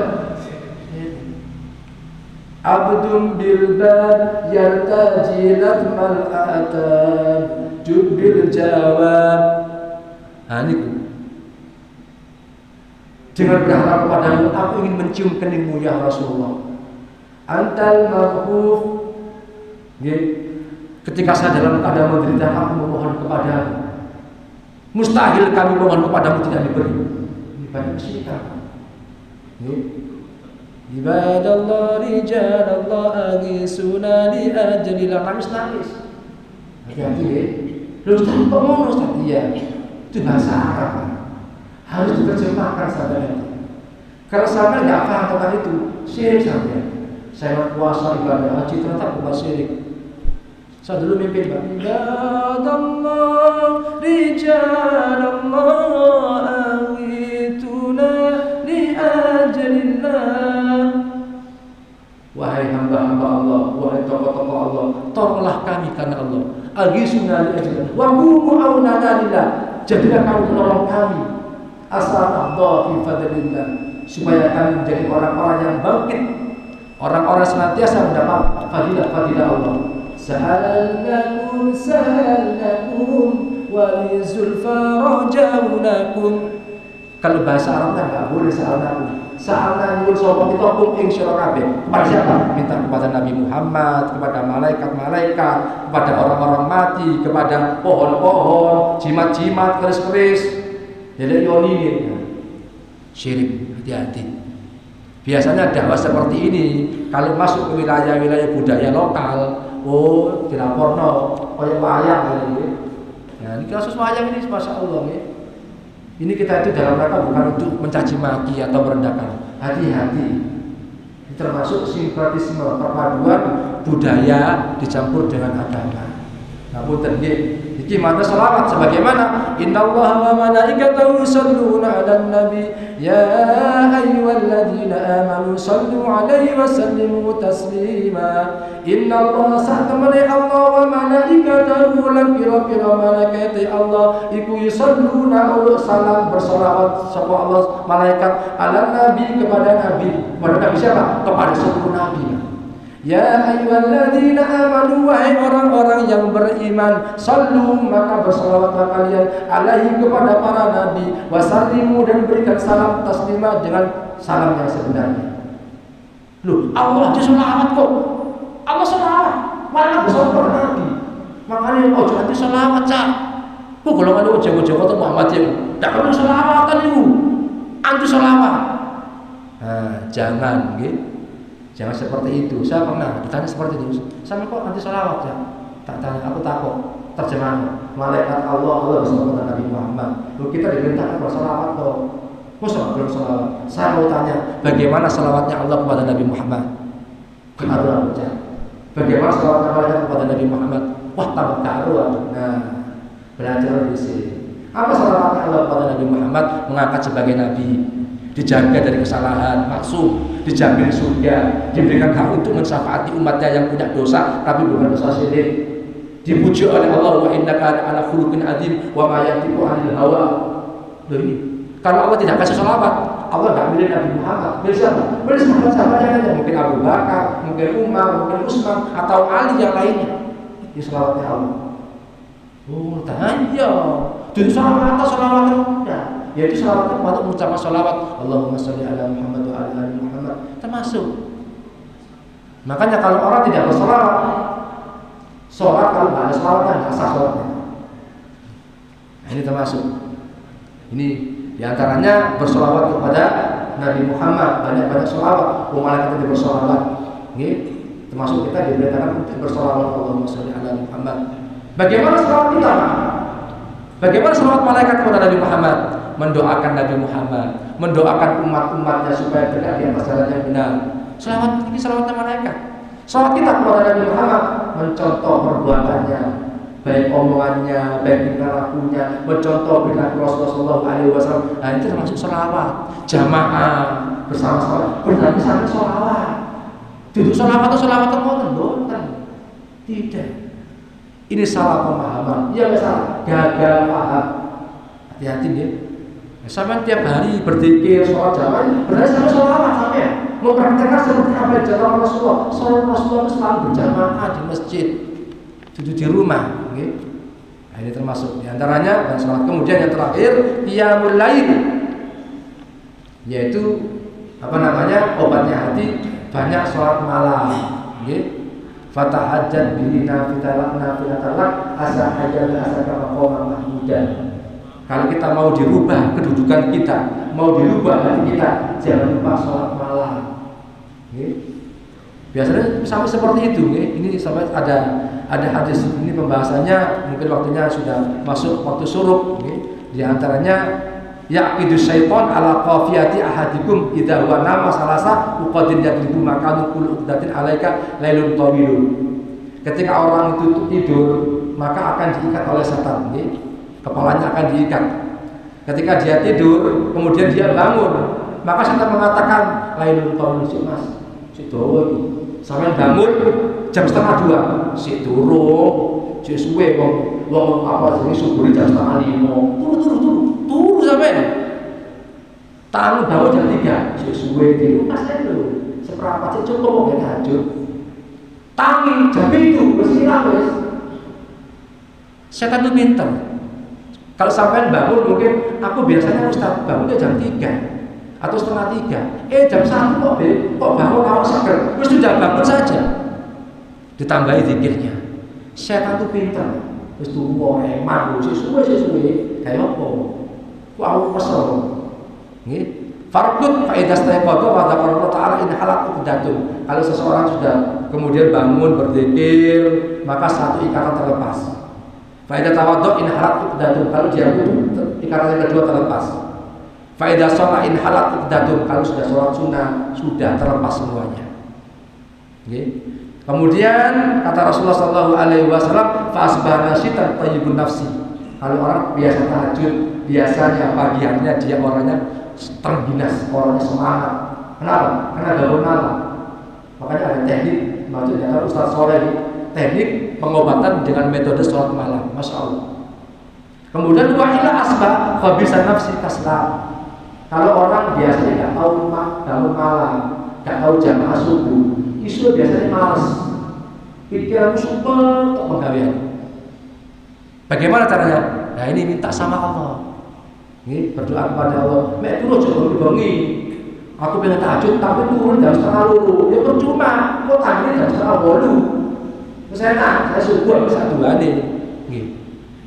Abdun bilbad yartaji latmal atab jubil jawab. Ini dengan berharap kepadamu, aku ingin mencium keningmu ya Rasulullah. Antal maghfuf. Ketika saya dalam keadaan menderita, aku memohon kepadamu. Mustahil kami mohon kepadamu tidak diberi. Ini banyak kesyirikan. Ibadallah rijalallah agisuna li ajlillah. Nangis. Hati-hati ya. Lu Ustaz ngomong Ustaz. Iya. Itu bahasa Arab. Harus diterjemahkan sampai nanti. Kalau sampai nggak paham tentang itu, syirik sampai. Saya puasa ibadah haji ternyata bukan syirik. Saya dulu mimpin Pak. Ibadallah rijalallah agituna li ajlillah. Wahai hamba-hamba Allah, wahai tokoh-tokoh Allah, tolonglah kami karena Allah. Aghisuna li ajlillah wa qumu aunana lillah. Jadilah kamu penolong kami. Asal Allah fi fadlillah, supaya kami menjadi orang-orang yang bangkit, orang-orang senantiasa mendapat fadilah Allah. Sa'alnakum wali zulfa rajaunakum. Kalau bahasa Arabnya nggak boleh sa'alnakum sapa kita hukum ing sira kabeh. Kepada siapa? Minta kepada Nabi Muhammad, kepada malaikat-malaikat, kepada orang-orang mati, kepada pohon-pohon, jimat-jimat, keris-keris. Jadi ini syirik, hati-hati. Biasanya dakwah seperti ini kalau masuk ke wilayah-wilayah budaya lokal, dilaporno kayak wayang ini. Nah, ini kasus wayang ini masya Allah ya. Ini kita itu dalam rangka bukan untuk mencaci maki atau merendahkan. Hati-hati. Ini termasuk sinkretisme, perpaduan budaya dicampur dengan agama. Namun iki mana selawat sebagaimana innallaha wa malaikatahu yusholluna 'alan nabi ya ayyuhalladzina amanu shallu 'alaihi wa sallimu taslima. Innallaha sa'tamani Allah wa malaikatahu lan pira-pira malaikat Allah iku yusholluna salam bersolawat sapa Allah malaikat 'alan nabi kepada nabi. Kepada nabi siapa? Kepada seluruh nabi. Ya ayyuhalladzina amanu, wahai orang-orang yang beriman, sallu maka bersalawatlah kalian alaihi kepada para nabi, wasallimu dan berikan salam taslima dengan salam yang sebenarnya. Loh, Allah aja selawat kok. Allah selawat. Mana besar kepada Nabi. Makanya ojo anti selawat cak. Kok kalau ada ojo-ojo kata Muhammadiyah, tak perlu selawatan itu. Anti selawat. Nah, jangan, gitu. Jangan seperti itu. Saya pernah ditanya seperti itu. Sama kok anti selawat ya? Tak tanya, aku takut. Terjemahan malaikat Allah bersama dengan Nabi Muhammad. Lalu kita diperintahkan berselawat kok. Masa belum selawat? Saya mau tanya, bagaimana selawatnya Allah kepada Nabi Muhammad? Keharuan baca. Bagaimana selawatnya malaikat kepada Nabi Muhammad? Wah, tambah keharuan. Nah, belajar di sini. Apa selawatnya Allah kepada Nabi Muhammad? Mengangkat sebagai Nabi, dijaga dari kesalahan, maksum, dijamin surga, diberikan hak untuk mensyafaati umatnya yang punya dosa tapi bukan dosa syirik, dipuji oleh Allah, wa innaka ala khuluqin adzim wa ma yantiqu 'anil hawa. Loh ini, kalau Allah tidak kasih sholawat, Allah tidak milih Nabi Muhammad, milih siapa? Milih sahabat-sahabatnya aja, mungkin Abu Bakar, mungkin Umar, mungkin Utsman atau Ali yang lainnya. Ini sholawatnya Allah. Oh, tanya, jadi sholawat atau sholawat enggak? Yaitu sholawat kepada mengucapkan sholawat Allahumma sholli ala Muhammad wa ala ali Muhammad termasuk. Makanya kalau orang tidak bersolawat, sholat kalau nggak ada sholawatnya nggak sah sholatnya. Nah, ini termasuk. Ini diantaranya bersolawat kepada Nabi Muhammad, banyak-banyak sholawat. Malaikat itu bersolawat. Ini termasuk kita diberitakan untuk bersolawat Allahumma sholli ala Muhammad. Bagaimana sholawat kita? Bagaimana sholawat malaikat kepada Nabi Muhammad? Mendoakan Nabi Muhammad, mendoakan umat-umatnya supaya berada di atas jalan yang benar. Selawat ini selawatnya malaikat. Selawat kita kepada Nabi Muhammad mencontoh perbuatannya, baik omongannya, baik tingkah lakunya, mencontoh perilaku Rasulullah SAW. Nah, itu termasuk selawat. Jamaah bersama-sama bersama selawat. Duduk selawat atau selawat bukan? Tidak. Ini salah pemahaman. Iya salah. Gagal paham. Hati-hati ya. Sampai tiap hari berzikir, sholat jamaah, berarti sama sholawat sampai mempraktekkan seperti apa yang diajarkan Rasulullah. Sholat Rasulullah itu selalu berjamaah di masjid, duduk di rumah. Okay? Nah, ini termasuk diantaranya dan sholat. Kemudian yang terakhir, qiyamul lail, yaitu apa namanya obatnya hati, banyak sholat malam. Okay? Fatahajjat bihi nafilatalak asa hajjal asa kama qawman mahmudan. Kalau kita mau dirubah kedudukan kita, mau dirubah hati kita, jangan lupa sholat malam. Biasanya sampai seperti itu. Ini sampai ada hadis ini pembahasannya, mungkin waktunya sudah masuk waktu suruk. Di antaranya yaqidu syaitan ala qafiyati ahadikum idza huwa nama salasa uqadin yadribu makanu kullu uqdatin alaika lailun tawilun. Ketika orang itu tidur, maka akan diikat oleh setan. Kepalanya akan diikat. Ketika dia tidur, kemudian dia bangun, maka setan mengatakan lainun tawil si mas, si dawa iki. Sampeyan bangun jam 1:30, si turu, si suwe wong apa jenenge subuh jam 4:30. Turu sampeyan. Tangan bangun jam 3, si suwe tiru pas lho. Seperempat sik cukup kok tahajud. Tangi jam 7 mesti wis. Setan itu pinter. Kalau sampai bangun mungkin aku biasanya Ustaz bangunnya jam 3 atau setengah 3. Jam 1 kok bangun awak seger. Wis sudah bangun saja. Ditambahi zikirnya. Setan itu pintar. Wis tuwa eman sesuwe kayak apa? Ku aku kesel. Nggih. Farqut fa idza staiqadha wa dzakara Allah taala in halaq uqdatun. Kalau seseorang sudah kemudian bangun berzikir, maka satu ikatan terlepas. Faedah tawadhu in halat uqdatun, kalau dia wudu ikatan yang kedua terlepas. Faedah sholat in halat uqdatun, kalau sudah sholat sunnah sudah terlepas semuanya. Okay. Kemudian kata Rasulullah SAW, fa'asbahna syitan tayyibun nafsi. Kalau orang biasa tahajud, biasanya pagi harinya dia orangnya terbinas, orangnya semangat. Kenapa? Karena bangun malam. Makanya ada teknik, maksudnya kalau Ustaz Soleh teknik pengobatan dengan metode sholat malam, masya Allah. Kemudian wahila asbah khabisa nafsi kasla. Kalau orang biasanya nggak tahu bangun malam, nggak tahu jamaah subuh, isu biasanya malas, pikiran super untuk penggawean. Bagaimana caranya? Nah ini minta sama Allah. Ini berdoa kepada Allah. Mek dulu coba dibangi. Aku pengen tahajud tapi turun jam 1:30. Ya percuma, kok tahajud jam 7:30. Saya subuh bisa dua nih.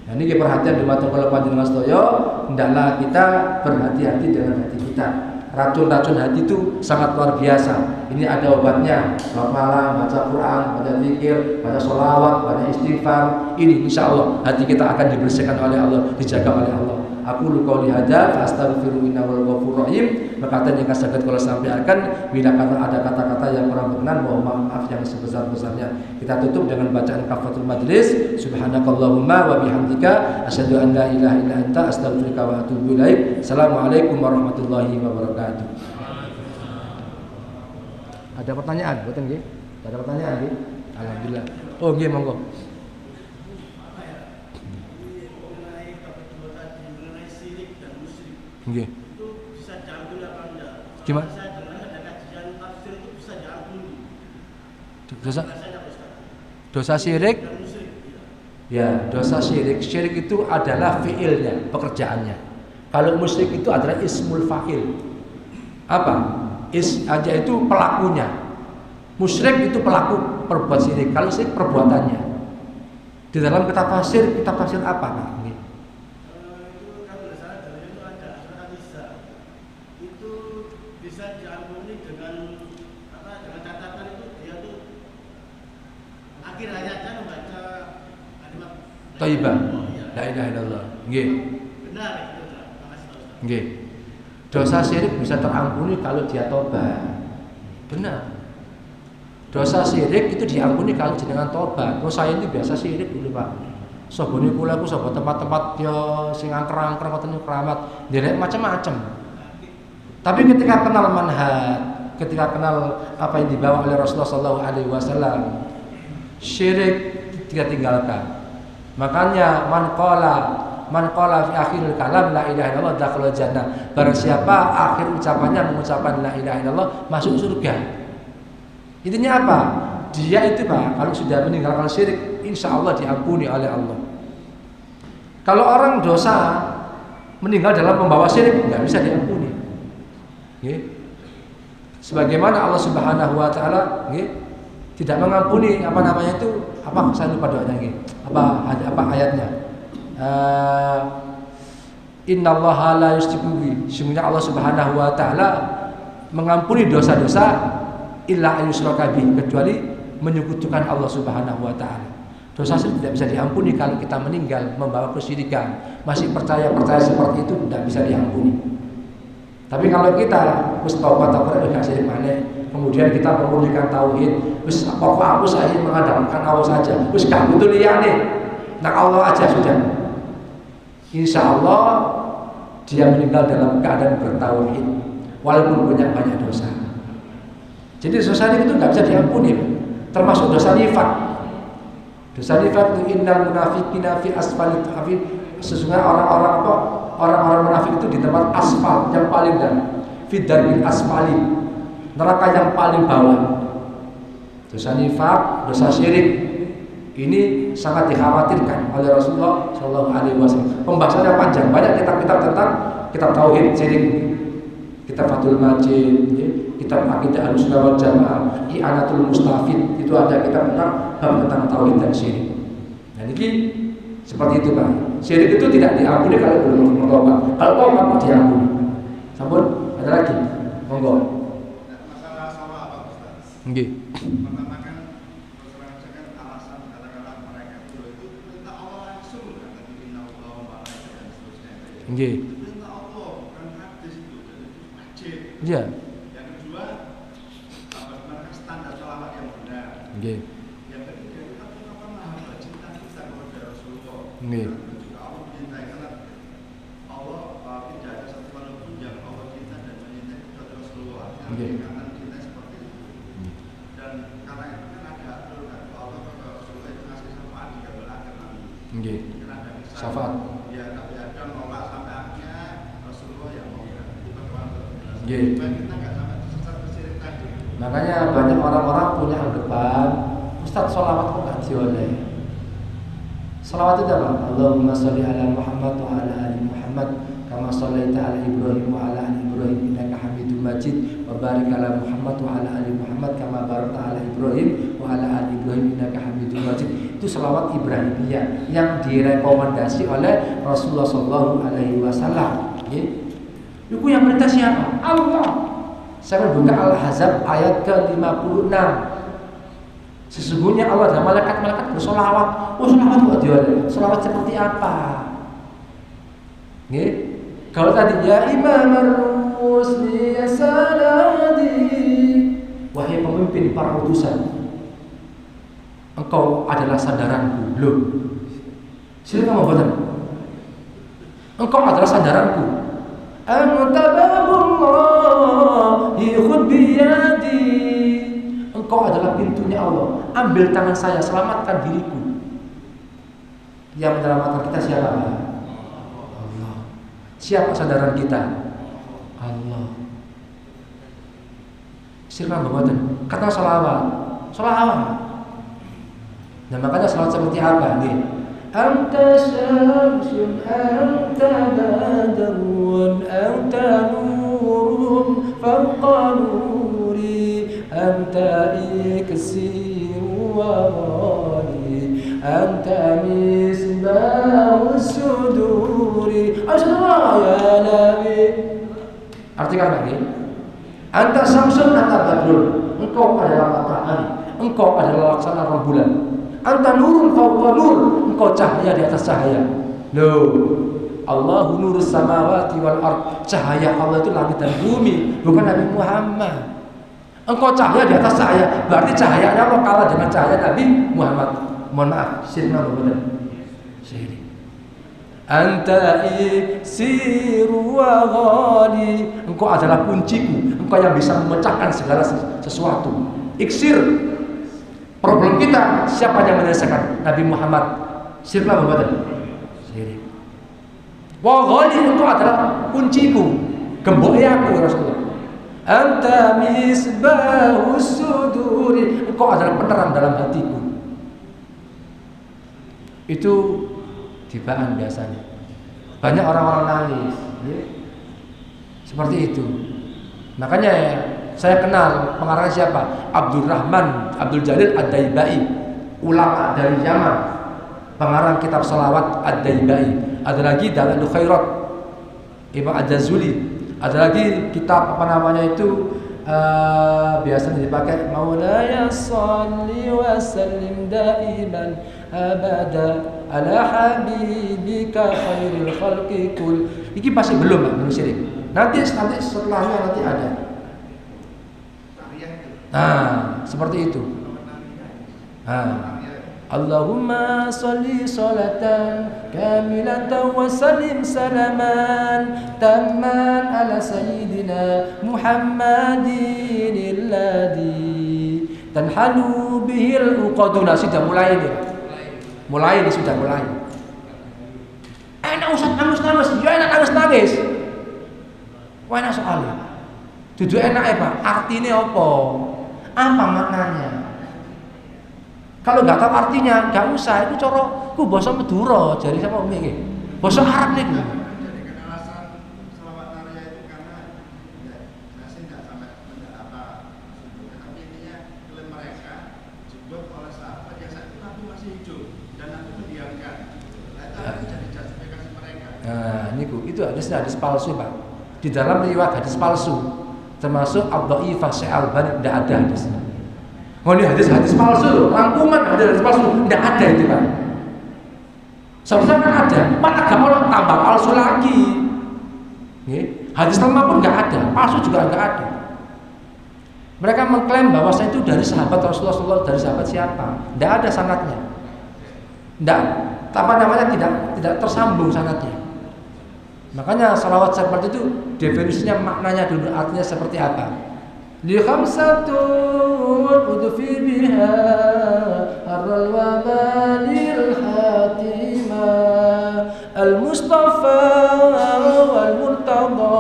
Nah ini perhatian di mata kalau panjenengan sedaya, hendaklah kita berhati-hati dengan hati kita. Racun-racun hati itu sangat luar biasa. Ini ada obatnya. Selamat malam, baca Quran, baca zikir, baca sholawat, baca istighfar. Ini insya Allah hati kita akan dibersihkan oleh Allah, dijaga oleh Allah. Aku luka lihada, astaghfiru innahu ghafurur rahim. Perkataan yang kasih kalau sampaikan, bila ada kata-kata yang kurang berkenan, mohon maaf yang sebesar-besarnya. Kita tutup dengan bacaan kafaratul majlis. Subhanakallahumma wa bihamdika, asyhadu an la ilaha illa anta, astaghfiruka wa atubu ilaik. Assalamualaikum warahmatullahi wabarakatuh. Ada pertanyaan, betul nggih? Ada pertanyaan nggih? Alhamdulillah. Oh nggih, monggo. Nggih. Itu bisa diampuni apa enggak? Gimana? Saya dengar ada kajian tafsir itu bisa diampuni. Dosa syirik? Ya, dosa syirik. Syirik itu adalah fiilnya, pekerjaannya. Kalau musyrik itu adalah ismul fa'il. Apa? Aja itu pelakunya. Musyrik itu pelaku perbuat syirik. Kalau syirik perbuatannya. Di dalam kitab tafsir apa? Nah, bisa diampuni dengan catatan itu dia tuh akhir hayatnya membaca kalimat thayyibah. La ilaha illallah. Nggih. Benar itu, terima kasih Ustaz. Nggih. Dosa syirik bisa terampuni kalau dia tobat. Benar. Dosa syirik itu diampuni kalau jenengan tobat. Kalau saya itu biasa syirik dulu, Pak. Sabone kula ku sapa tempat-tempat yo sing angker-angker ngoten keramat, nderek macam-macam. Tapi ketika kenal manhaj, ketika kenal apa yang dibawa oleh Rasulullah SAW, syirik tidak tinggalkan. Makanya man qala fi akhiril kalam la ilaha illallah dakhala jannah. Barang siapa akhir ucapannya mengucapkan la ilaha illallah masuk surga. Intinya apa? Dia itu Pak, kalau sudah meninggalkan syirik, insya Allah diampuni oleh Allah. Kalau orang dosa meninggal dalam membawa syirik, nggak bisa diampuni. Sebagaimana Allah Subhanahu wa taala tidak mengampuni saya lupa doanya apa ayatnya. Innallaha la yusyriku bihi. Sesungguhnya Allah Subhanahu wa taala mengampuni dosa-dosa illa ayyusyraka bihi, kecuali menyekutukan Allah Subhanahu wa taala. Dosa tidak bisa diampuni kalau kita meninggal membawa kesyirikan. Masih percaya seperti itu tidak bisa diampuni. Tapi kalau kita wis taubat gak syirik maneh, kemudian kita memurnikan tauhid, wis pokok aku saya mengandalkan Allah saja, wis gak butuh liyane. Nah Allah aja sudah. Insya Allah dia meninggal dalam keadaan bertauhid walaupun punya banyak dosa. Jadi dosa itu nggak bisa diampuni, termasuk dosa nifaq. Dosa nifaq itu innal munafiqina fi asfalit hafid. Sesungguhnya orang-orang munafik itu di tempat asfal yang paling dalam, fidarbil asfali, neraka yang paling bawah. Dosa nifaq, dosa syirik ini sangat dikhawatirkan oleh Rasulullah Shallallahu Alaihi Wasallam. Pembahasannya panjang, banyak kitab-kitab tentang kitab tauhid syirik, kitab Fathul Majid, kitab Aqidah Ahlussunnah wal Jamaah, I'anatul Mustafid, itu ada kitab tentang tauhid dan syirik. Dan ini seperti itu Pak. Syirik itu tidak diampuni kalau belum bertobat. Kalau tobat diampuni. Sampun, ada lagi. Monggo. Masalah sama apa Ustaz? Nggih. Pertama kan terus alasan kata-kata mereka itu perintah Allah langsung kan inna Allah wa malaikatahu dan seterusnya. Nggih. Perintah Allah bukan hadis itu, jadi wajib. Iya. Yang kedua, bagaimana standar sholawat yang benar. Nggih. Yang ketiga, kita punya pemahaman cinta kita kepada Rasulullah. Nggih. Karena kita seperti itu. Dan karena itu kan ada aturan kalau Allah kepada Rasulullah itu ngasih syafaat di kabel akhir nanti. Nggih. Syafaat. Ya, tapi ada nolak sampai akhirnya Rasulullah yang mau itu bagaimana terjelas. Nggih. Supaya kita nggak sampai tersesat ke syirik tadi. Makanya banyak orang-orang punya anggapan, Ustaz sholawat kok nggak dioleh. Sholawat itu apa? Allahumma sholli ala Muhammad wa ala ali Muhammad kama shollaita ala Ibrahim wa ala ali Ibrahim innaka Hamidum Majid wa barik ala Muhammad wa ala ali Muhammad kama barakta ala Ibrahim wa ala ali Ibrahim innaka Hamidum Majid. Itu selawat Ibrahimiyah yang direkomendasi oleh Rasulullah sallallahu alaihi wasallam. Itu yang perintah siapa? Allah. Saya buka Al-Ahzab ayat ke-56. Sesungguhnya Allah dan malaikat-malaikat bersolawat. Oh, solawat kok dia? Solawat seperti apa? Kalau tadi ya Imam Rusli ya Saladi, wahai pemimpin para utusan, engkau adalah sandaranku. Loh, silakan membuatnya. Engkau adalah sandaranku. Antababullah khudh biyadi. Engkau adalah pintunya Allah. Ambil tangan saya, selamatkan diriku. Yang menyelamatkan kita siapa? Allah. Siapa sandaran kita? Allah. Silakan membuatnya. Kata salawat. Salawat. Nah, makanya salawat seperti apa nih? Anta syamsun, anta badrun, anta nurun fawqa nuri, anta iksiru wa ghali, anta misbahu suduri. Assalamualaikum ya Nabi. Artikan lagi. Anta syamsun, anta badrun. Engkau adalah matahari, engkau adalah laksana rembulan. Anta nurun fawqa nur, engkau cahaya di atas cahaya. Loh, Allahu nurus samawati wal ard. Cahaya Allah itu langit dan bumi, bukan Nabi Muhammad. Engkau cahaya di atas cahaya, berarti cahayanya Allah kalah dengan cahaya Nabi Muhammad. Mohon maaf, sirna benar. Siri. Anta isiru wa ghali. Engkau adalah kunciku, engkau yang bisa memecahkan segala sesuatu. Iksir. Problem kita, siapa yang menyelesaikan? Nabi Muhammad. Sirna benar. Siri. Wa ghali, engkau adalah kunciku, gemboknya aku Rasulullah. Anta misbahus suduri, engkau adalah penerang dalam hatiku. Itu tibaan biasanya. Banyak orang-orang nangis, ya. Seperti itu. Makanya saya kenal pengarang siapa? Abdul Jalil Ad-Daibai, ulama dari Yaman, pengarang kitab salawat Ad-Daibai. Ada lagi Dalailul Khairat, Imam Ad-Jazuli. Ada lagi kitab apa namanya itu biasanya dipakai Maulaya shalli wa sallim daiman abada ala habibika khairil khalqi kul. Ini masih belum syirik. Nanti setelahnya nanti ada. Nah, seperti itu. Allahumma sholli sholatan kamilatan wa sallim salaman tamman ala sayyidina Muhammadin alladhi tanhalu bihil uqaduna. Sudah mulai ini. Mulai ini sudah mulai. Enak usah nangis-nangis, ya enak nangis-nangis. Wah, enak soalnya. Dudu enak ya Pak, artinya apa? Apa maknanya? Kalau nggak tahu artinya, nggak usah. Itu coro, ku basa Madura, jadi sama umi ini. Basa Arab nih. Jadi alasan selawat narya itu karena saya sih nggak sampai apa, tapi intinya klaim mereka jebak oleh sahabat yang saat itu Nabi masih hidup dan Nabi mendiamkan. Nah, itu harus jadi justifikasi mereka. Nah, itu hadis palsu Pak. Di dalam riwayat hadis palsu, termasuk Abdhaifah Syekh Albani, tidak ada hadisnya. Oh, ini hadis palsu loh, rangkuman hadis palsu, tidak ada itu Pak. Seharusnya kan ada, malah gak mau tambah palsu lagi. Hadis lama pun nggak ada, palsu juga nggak ada. Mereka mengklaim bahwa saya itu dari sahabat Rasulullah, dari sahabat siapa? Tidak ada sanadnya. Tidak, apa namanya, tidak tersambung sanadnya. Makanya salawat seperti itu definisinya, maknanya dulu, artinya seperti apa? Li khamsatun udfi biha arral wa balil hatima al mustafa wal murtada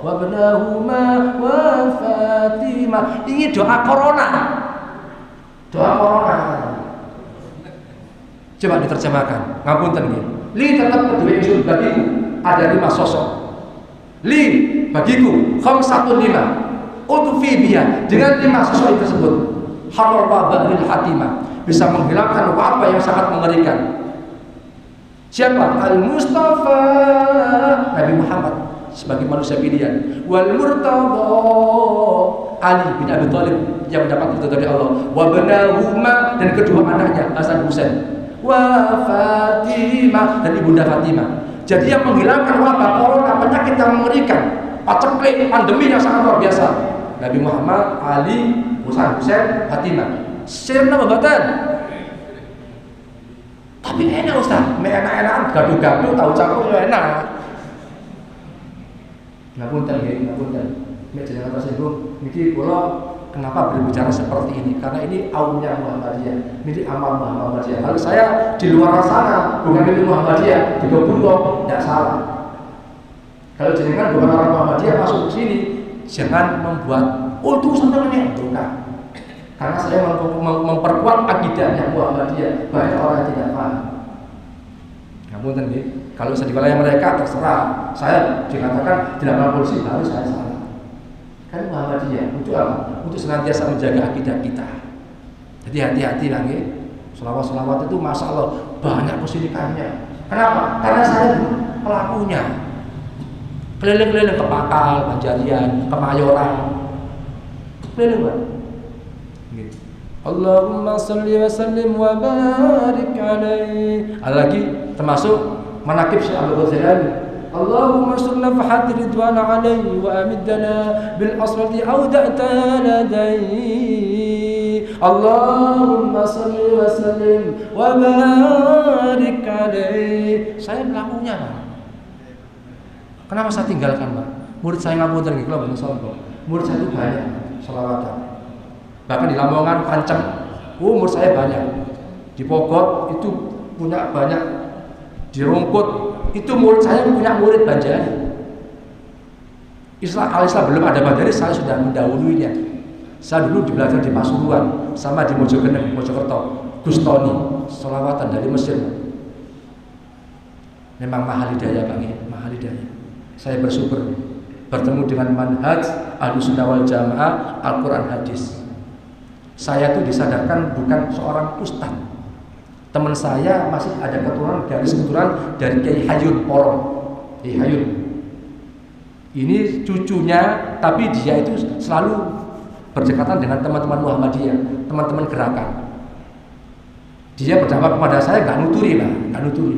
wa ibnahuma wa fatimah. Ini doa corona. Doa corona. Coba diterjemahkan. Ngapunten nggih. Li tetap kedua ingsun bagiku ada 5 sosok. Li bagiku khamsatun lima utfi biha, dengan 5 sesuatu tersebut harwa ba'dil hatimah, bisa menghilangkan wabah yang sangat mengerikan. Siapa? Al-Mustafa, Nabi Muhammad sebagai manusia pilihan. Wal Murtadha, Ali bin Abi Thalib yang mendapat itu dari Allah. Wa banahuma, dan kedua anaknya Hasan Husain. Wa Fatimah, dan ibunda Fatimah. Jadi yang menghilangkan wabah corona, penyakit yang mengerikan, paceklik, pandemi yang sangat luar biasa, Nabi Muhammad, Ali, Hasan Husain, Fatimah. Sirna babatan. Tapi enak Ustaz, enak-enakan gaduh-gaduh tahu campur ya enak. Ngapunten nggih, ngapunten. Nek jenengan tersinggung, niki kula kenapa berbicara seperti ini? Karena ini aumnya Muhammadiyah, ini amal Muhammadiyah. Kalau saya di luar sana bukan milik Muhammadiyah, di Gobulo, tidak salah. Kalau jenengan bukan orang Muhammadiyah masuk ke sini, jangan membuat itu sebenarnya bukan. Karena saya memperkuat akidahnya Muhammadiyah, banyak orang yang tidak paham. Ngapunten nggih, kalau di wilayah mereka terserah. Saya dikatakan tidak polisi, harus saya salah. Kan Muhammadiyah untuk apa? Untuk senantiasa menjaga akidah kita. Jadi hati-hati lah nggih. Selawat-selawat itu masya Allah banyak kesyirikannya. Kenapa? Karena saya pelakunya. Keliling-keliling ke Pakal, Banjarian, Kemayoran, keliling Pak. Allahumma salli wa sallim wa barik alaihi. Lagi termasuk manaqib Syekh Abdul Ghazali. Allahumma surna fahadir ridwan alaihi wa amiddana bil asrati awda'ta ladai. Allahumma salli wa sallim wa barik alaihi. Saya pelakunya Pak. Kenapa saya tinggalkan Pak? Murid saya ngapunten nggih kula mboten sombong. Murid saya itu banyak selawatan. Bahkan di Lamongan, Pancem, umur saya banyak. Di Pogot itu punya banyak. Di Rungkut itu murid saya punya murid Banjari. Kalau Islam belum ada Banjari, saya sudah mendahulunya. Saya dulu belajar di Pasuruan sama di Mojokerto, Gustoni, selawatan dari Mesir. Memang mahal hidayah Pak, mahal hidayah. Saya bersyukur bertemu dengan manhaj Ahlussunnah wal Jamaah, Al-Quran hadis. Saya tuh disadarkan bukan seorang ustaz. Teman saya masih ada keturunan dari Kiai Hayun Porong. Kiai Hayun. Ini cucunya, tapi dia itu selalu berdekatan dengan teman-teman Muhammadiyah, teman-teman gerakan. Dia berdakwah kepada saya nggak nuturi lah, nggak nuturi.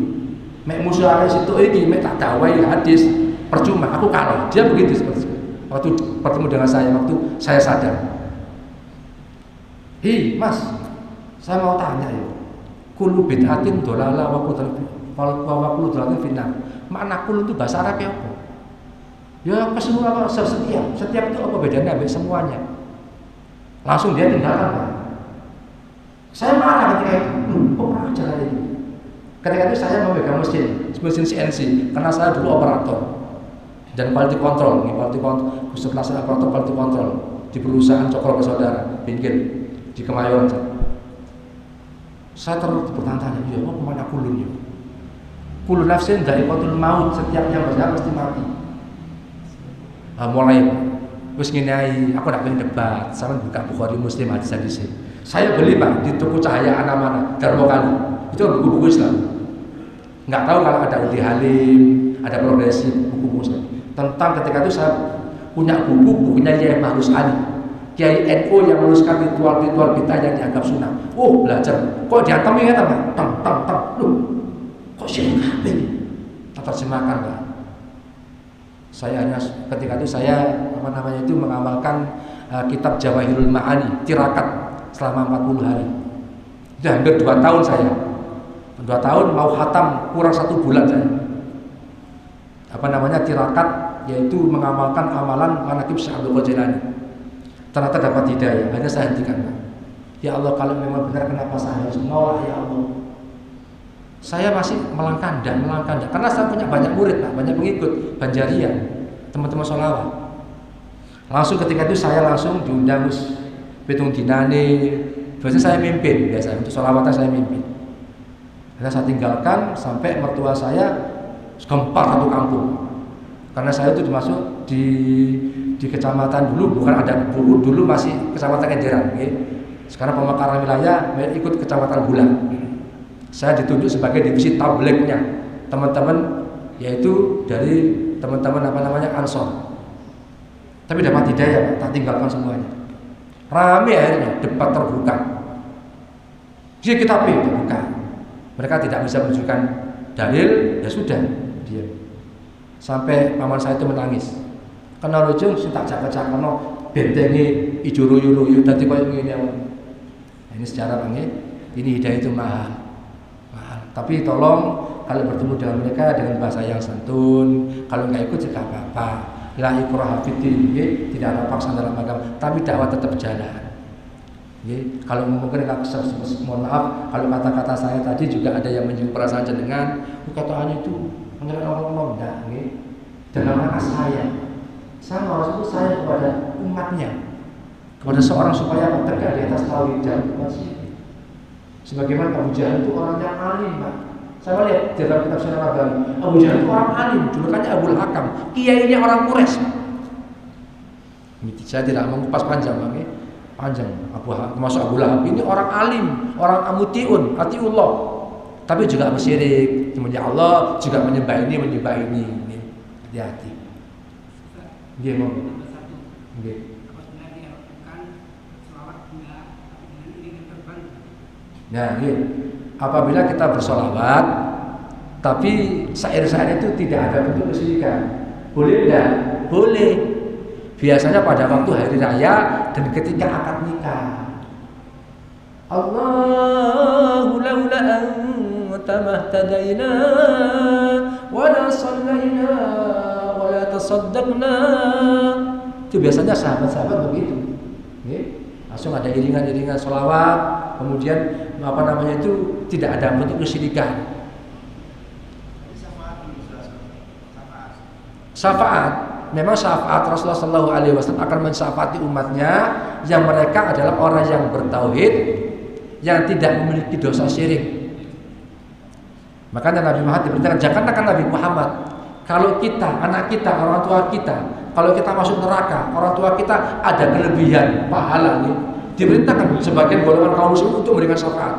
Mek musuh situ ini, mek tak dakwai hadis, percuma. Aku kalah. Dia begitu seperti itu. Waktu bertemu dengan saya, waktu saya sadar. Hei Mas, saya mau tanya ya. Kullu bid'atin dolalah wa kullu dolalah finnar. Makna kul itu bahasa Arab ya apa? Ya keseluruhan setiap itu apa bedanya ambil semuanya. Langsung dia tinggalkan Pak. Saya marah ketika itu. Kok pernah jalan itu? Ketika itu saya memegang mesin CNC karena saya dulu operator dan quality control, setelah saya operator quality control di perusahaan Cokro Bersaudara, Bingkil di Kemayoran. Saya terus bertanya-tanya, ya mau kemana kulun ya? Kulun nafsin dari qatul maut, setiap yang berjalan pasti mati. Mulai wis ngene aku nak pengen debat, sama buka Bukhari Muslim hadis-hadis. Saya beli Pak di toko Cahaya Anamana, Darmo Kali. Itu buku-buku Islam. Enggak tahu kalau ada Udi Halim, ada Progresif, buku-buku Islam. Tentang ketika itu saya punya bukunya Kiai Mahrus Ali. Kiai NU yang menuliskan ritual-ritual kita yang dianggap sunnah. Oh, belajar. Kok diantemi ya, Pak? Tang. Loh, kok syirik kabeh? Tak terjemahkan, Pak. Saya hanya ketika itu saya mengamalkan kitab Jawahirul Ma'ani, tirakat selama 40 hari. Itu hampir 2 tahun saya. 2 tahun mau khatam kurang 1 bulan saya. Tirakat, yaitu mengamalkan amalan manaqib Syekh Abdul Ghazali. Ternyata dapat hidayah, hanya saya hentikan Pak. Ya Allah, kalau memang benar kenapa saya harus menolak ya Allah? Saya masih melangkah, karena saya punya banyak murid Pak, banyak pengikut Banjarian, teman-teman sholawat. Langsung ketika itu saya langsung diundang Pitung Dinane, biasanya saya mimpin, untuk sholawatan saya mimpin. Karena saya tinggalkan sampai mertua saya gempar satu kampung. Karena saya itu masuk di kecamatan dulu, bukan ada dulu masih kecamatan Kenjeran, okay? Sekarang pemekaran wilayah ikut kecamatan Bulan. Saya ditunjuk sebagai divisi tablignya teman-teman, yaitu dari teman-teman Ansor. Tapi dapat hidayah, tak tinggalkan semuanya. Ramai akhirnya, debat terbuka. Jadi kita terbuka. Mereka tidak bisa menunjukkan dalil, ya sudah, diam. Sampai paman saya itu menangis. Karena rojong sing tak jaga-jagano bentengi ijo royo-royo dadi koyo ngene. Ini sejarah Bang, ini hidayah itu mahal. Tapi tolong kalau bertemu dengan mereka dengan bahasa yang santun, kalau nggak ikut juga apa-apa. La ikraha fiddin, tidak ada paksaan dalam agama, tapi dakwah tetap jalan. Kalau mungkin mohon maaf kalau kata-kata saya tadi juga ada yang menyinggung perasaan jenengan, kataan itu ngomong enggak, dalam rangka saya harus itu saya kepada umatnya, kepada seorang supaya tegak di atas tauhid dan masih. Sebagaimana Abu Jahal itu orang yang alim, Pak. Saya lihat di dalam kitab Sirah Nabawi, Abu Jahal itu orang alim, julukannya Abul Hakam, kiainya orang Quraisy. Saya tidak mengupas panjang, Bang. Panjang. Termasuk Abu Lahab ini orang alim, orang amutiun, atiullah. Tapi juga bersyirik, menyembah Allah, juga menyembah ini. Hati-hati. Nggih, Bang. Nggih. Nah, apabila kita bersolawat, tapi syair-syair itu tidak ada bentuk kesyirikan, boleh enggak? Boleh. Biasanya pada waktu hari raya dan ketika akad nikah. Allahu laula anta mahtadaina wa la shallaina wa la tasaddaqna. Itu biasanya sahabat-sahabat begitu. Langsung ada iringan-iringan sholawat, kemudian itu tidak ada bentuk kesyirikan. Syafaat, memang syafaat Rasulullah SAW akan mensyafaati umatnya yang mereka adalah orang yang bertauhid, yang tidak memiliki dosa syirik. Makanya Nabi Muhammad diperintahkan, jangankan Nabi Muhammad, kalau kita, anak kita, orang tua kita, kalau kita masuk neraka, orang tua kita ada kelebihan pahala nih, diperintahkan sebagian golongan kaum muslim untuk memberikan syafaat.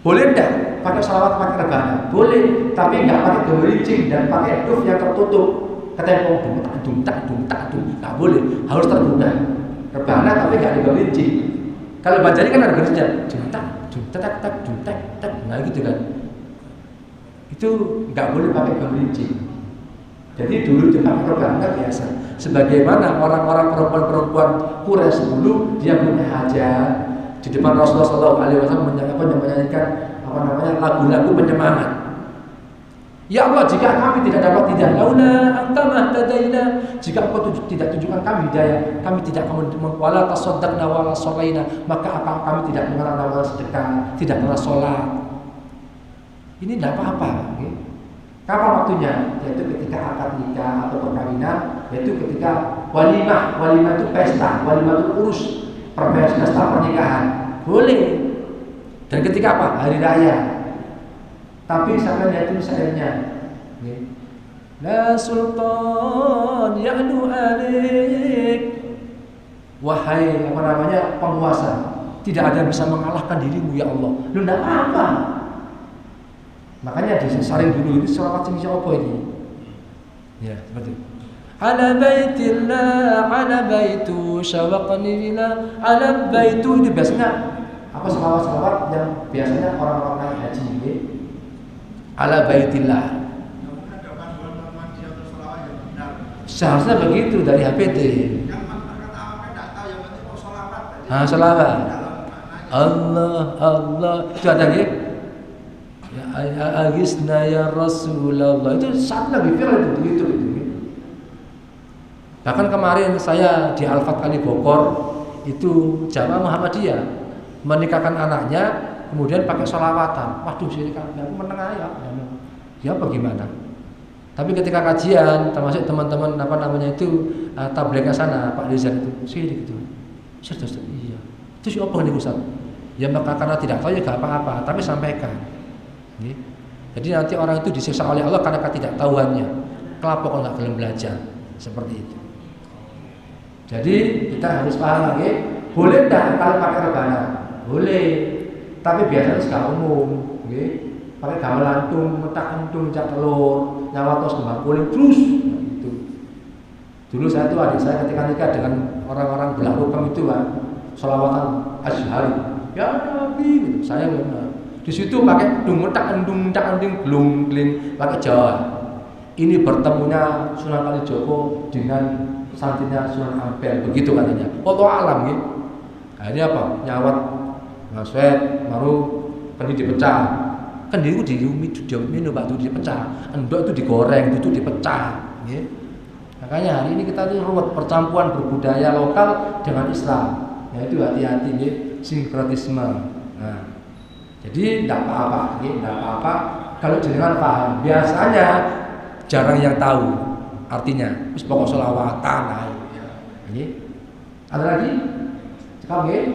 Boleh enggak pakai salawat pakai rebana? Boleh, tapi enggak pakai gemerincing dan pakai duf yang tertutup. Ketempong tak, enggak boleh, harus terbuka. Rebana tapi enggak digerincing. Kalau bajari kan ada gerincing, tak, nah gitu kan. Itu enggak boleh pakai gemerincing. Jadi dulu dipakai rebana biasa. Sebagaimana orang-orang perempuan-perempuan Quraisy dulu dia punya hajat di depan Rasulullah SAW menyanyikan lagu-lagu penyemangat. Ya Allah, jika kami tidak dapat hidayah, laula anta mahtadaina, jika Engkau tidak tunjukkan kami hidayah, kami tidak akan wala tasaddaqna wala shalaina, maka kami tidak mengenal wala sedekah, tidak mengenal salat. Ini tidak apa-apa. Kapan waktunya? Yaitu ketika akad nikah atau perkawinan, yaitu ketika walimah itu pesta, walimah itu urus pesta pernikahan, boleh. Dan ketika apa? Hari raya. Tapi sampai lihat itu syairnya. La sultan ya'lu alik. Wahai penguasa, tidak ada yang bisa mengalahkan dirimu ya Allah. Lu enggak apa-apa. Makanya disaring dulu ini sholawat sing apa ini? Ya, seperti itu. Ala baitillah, ala baitu syawaqani lillah, ala baitu ini biasanya apa sholawat yang biasanya orang-orang naik haji ini. Ala baitillah. Seharusnya begitu dari HPT. Sholawat. Allah itu ada ya. Ya agisna ya Rasulullah, itu saat lagi viral itu. Bahkan kemarin saya di Al-Fat Ali Bogor itu jamaah Muhammadiyah menikahkan anaknya kemudian pakai sholawatan. Waduh, aku menengah ya bagaimana? Tapi ketika kajian termasuk teman-teman tabligh sana Pak Rizal itu syirik itu. Ustaz, iya. Itu siapa nih Ustaz? Ya maka karena tidak tahu ya enggak apa-apa, tapi sampaikan. Jadi nanti orang itu disiksa oleh Allah karena ketidaktahuannya. kelapa kok nggak gelem belajar seperti itu. Jadi kita harus paham lagi, boleh tidak kalau pakai rebana? Boleh, tapi biasanya secara umum, pakai gamelan tung, metak entung, cak telur, nyawa tos kembang kuning terus. Nah, itu. Dulu saya tuh adik saya ketika nikah dengan orang-orang belah rukam itu kan, sholawatan asyhari, ya Nabi, gitu. Saya benar. Di situ pakai dung metak endung, belum kling, pakai Jawa. Ini bertemunya Sunan Kalijogo dengan santrinya Sunan Ampel, begitu katanya. Allah alam gitu. Nah, ini apa? Nyawat, ngaswet, baru kendi dipecah. Kendi itu minum batu dipecah. Endok itu digoreng, itu dipecah. Gitu. Makanya hari ini kita tuh ruwet percampuran berbudaya lokal dengan Islam. Nah itu hati-hati nih, sinkretisme. Nah, jadi tidak apa-apa, tidak apa-apa kalau jenengan paham. Biasanya jarang yang tahu artinya. Terus pokok sholawatan. Ada lagi? Cekap nggih?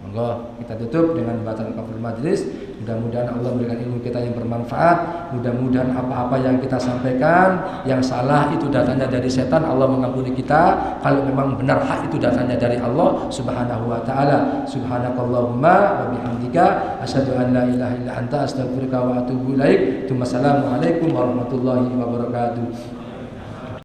Monggo kita tutup dengan bacaan kafaratul majelis. Mudah-mudahan Allah memberikan ilmu kita yang bermanfaat. Mudah-mudahan apa-apa yang kita sampaikan yang salah itu datangnya dari setan, Allah mengampuni kita. Kalau memang benar hak itu datangnya dari Allah Subhanahu wa taala. Subhanakallahumma wa bihamdika asyhadu an la ilaha illa anta astaghfiruka wa atubu ilaik. Assalamualaikum warahmatullahi wabarakatuh.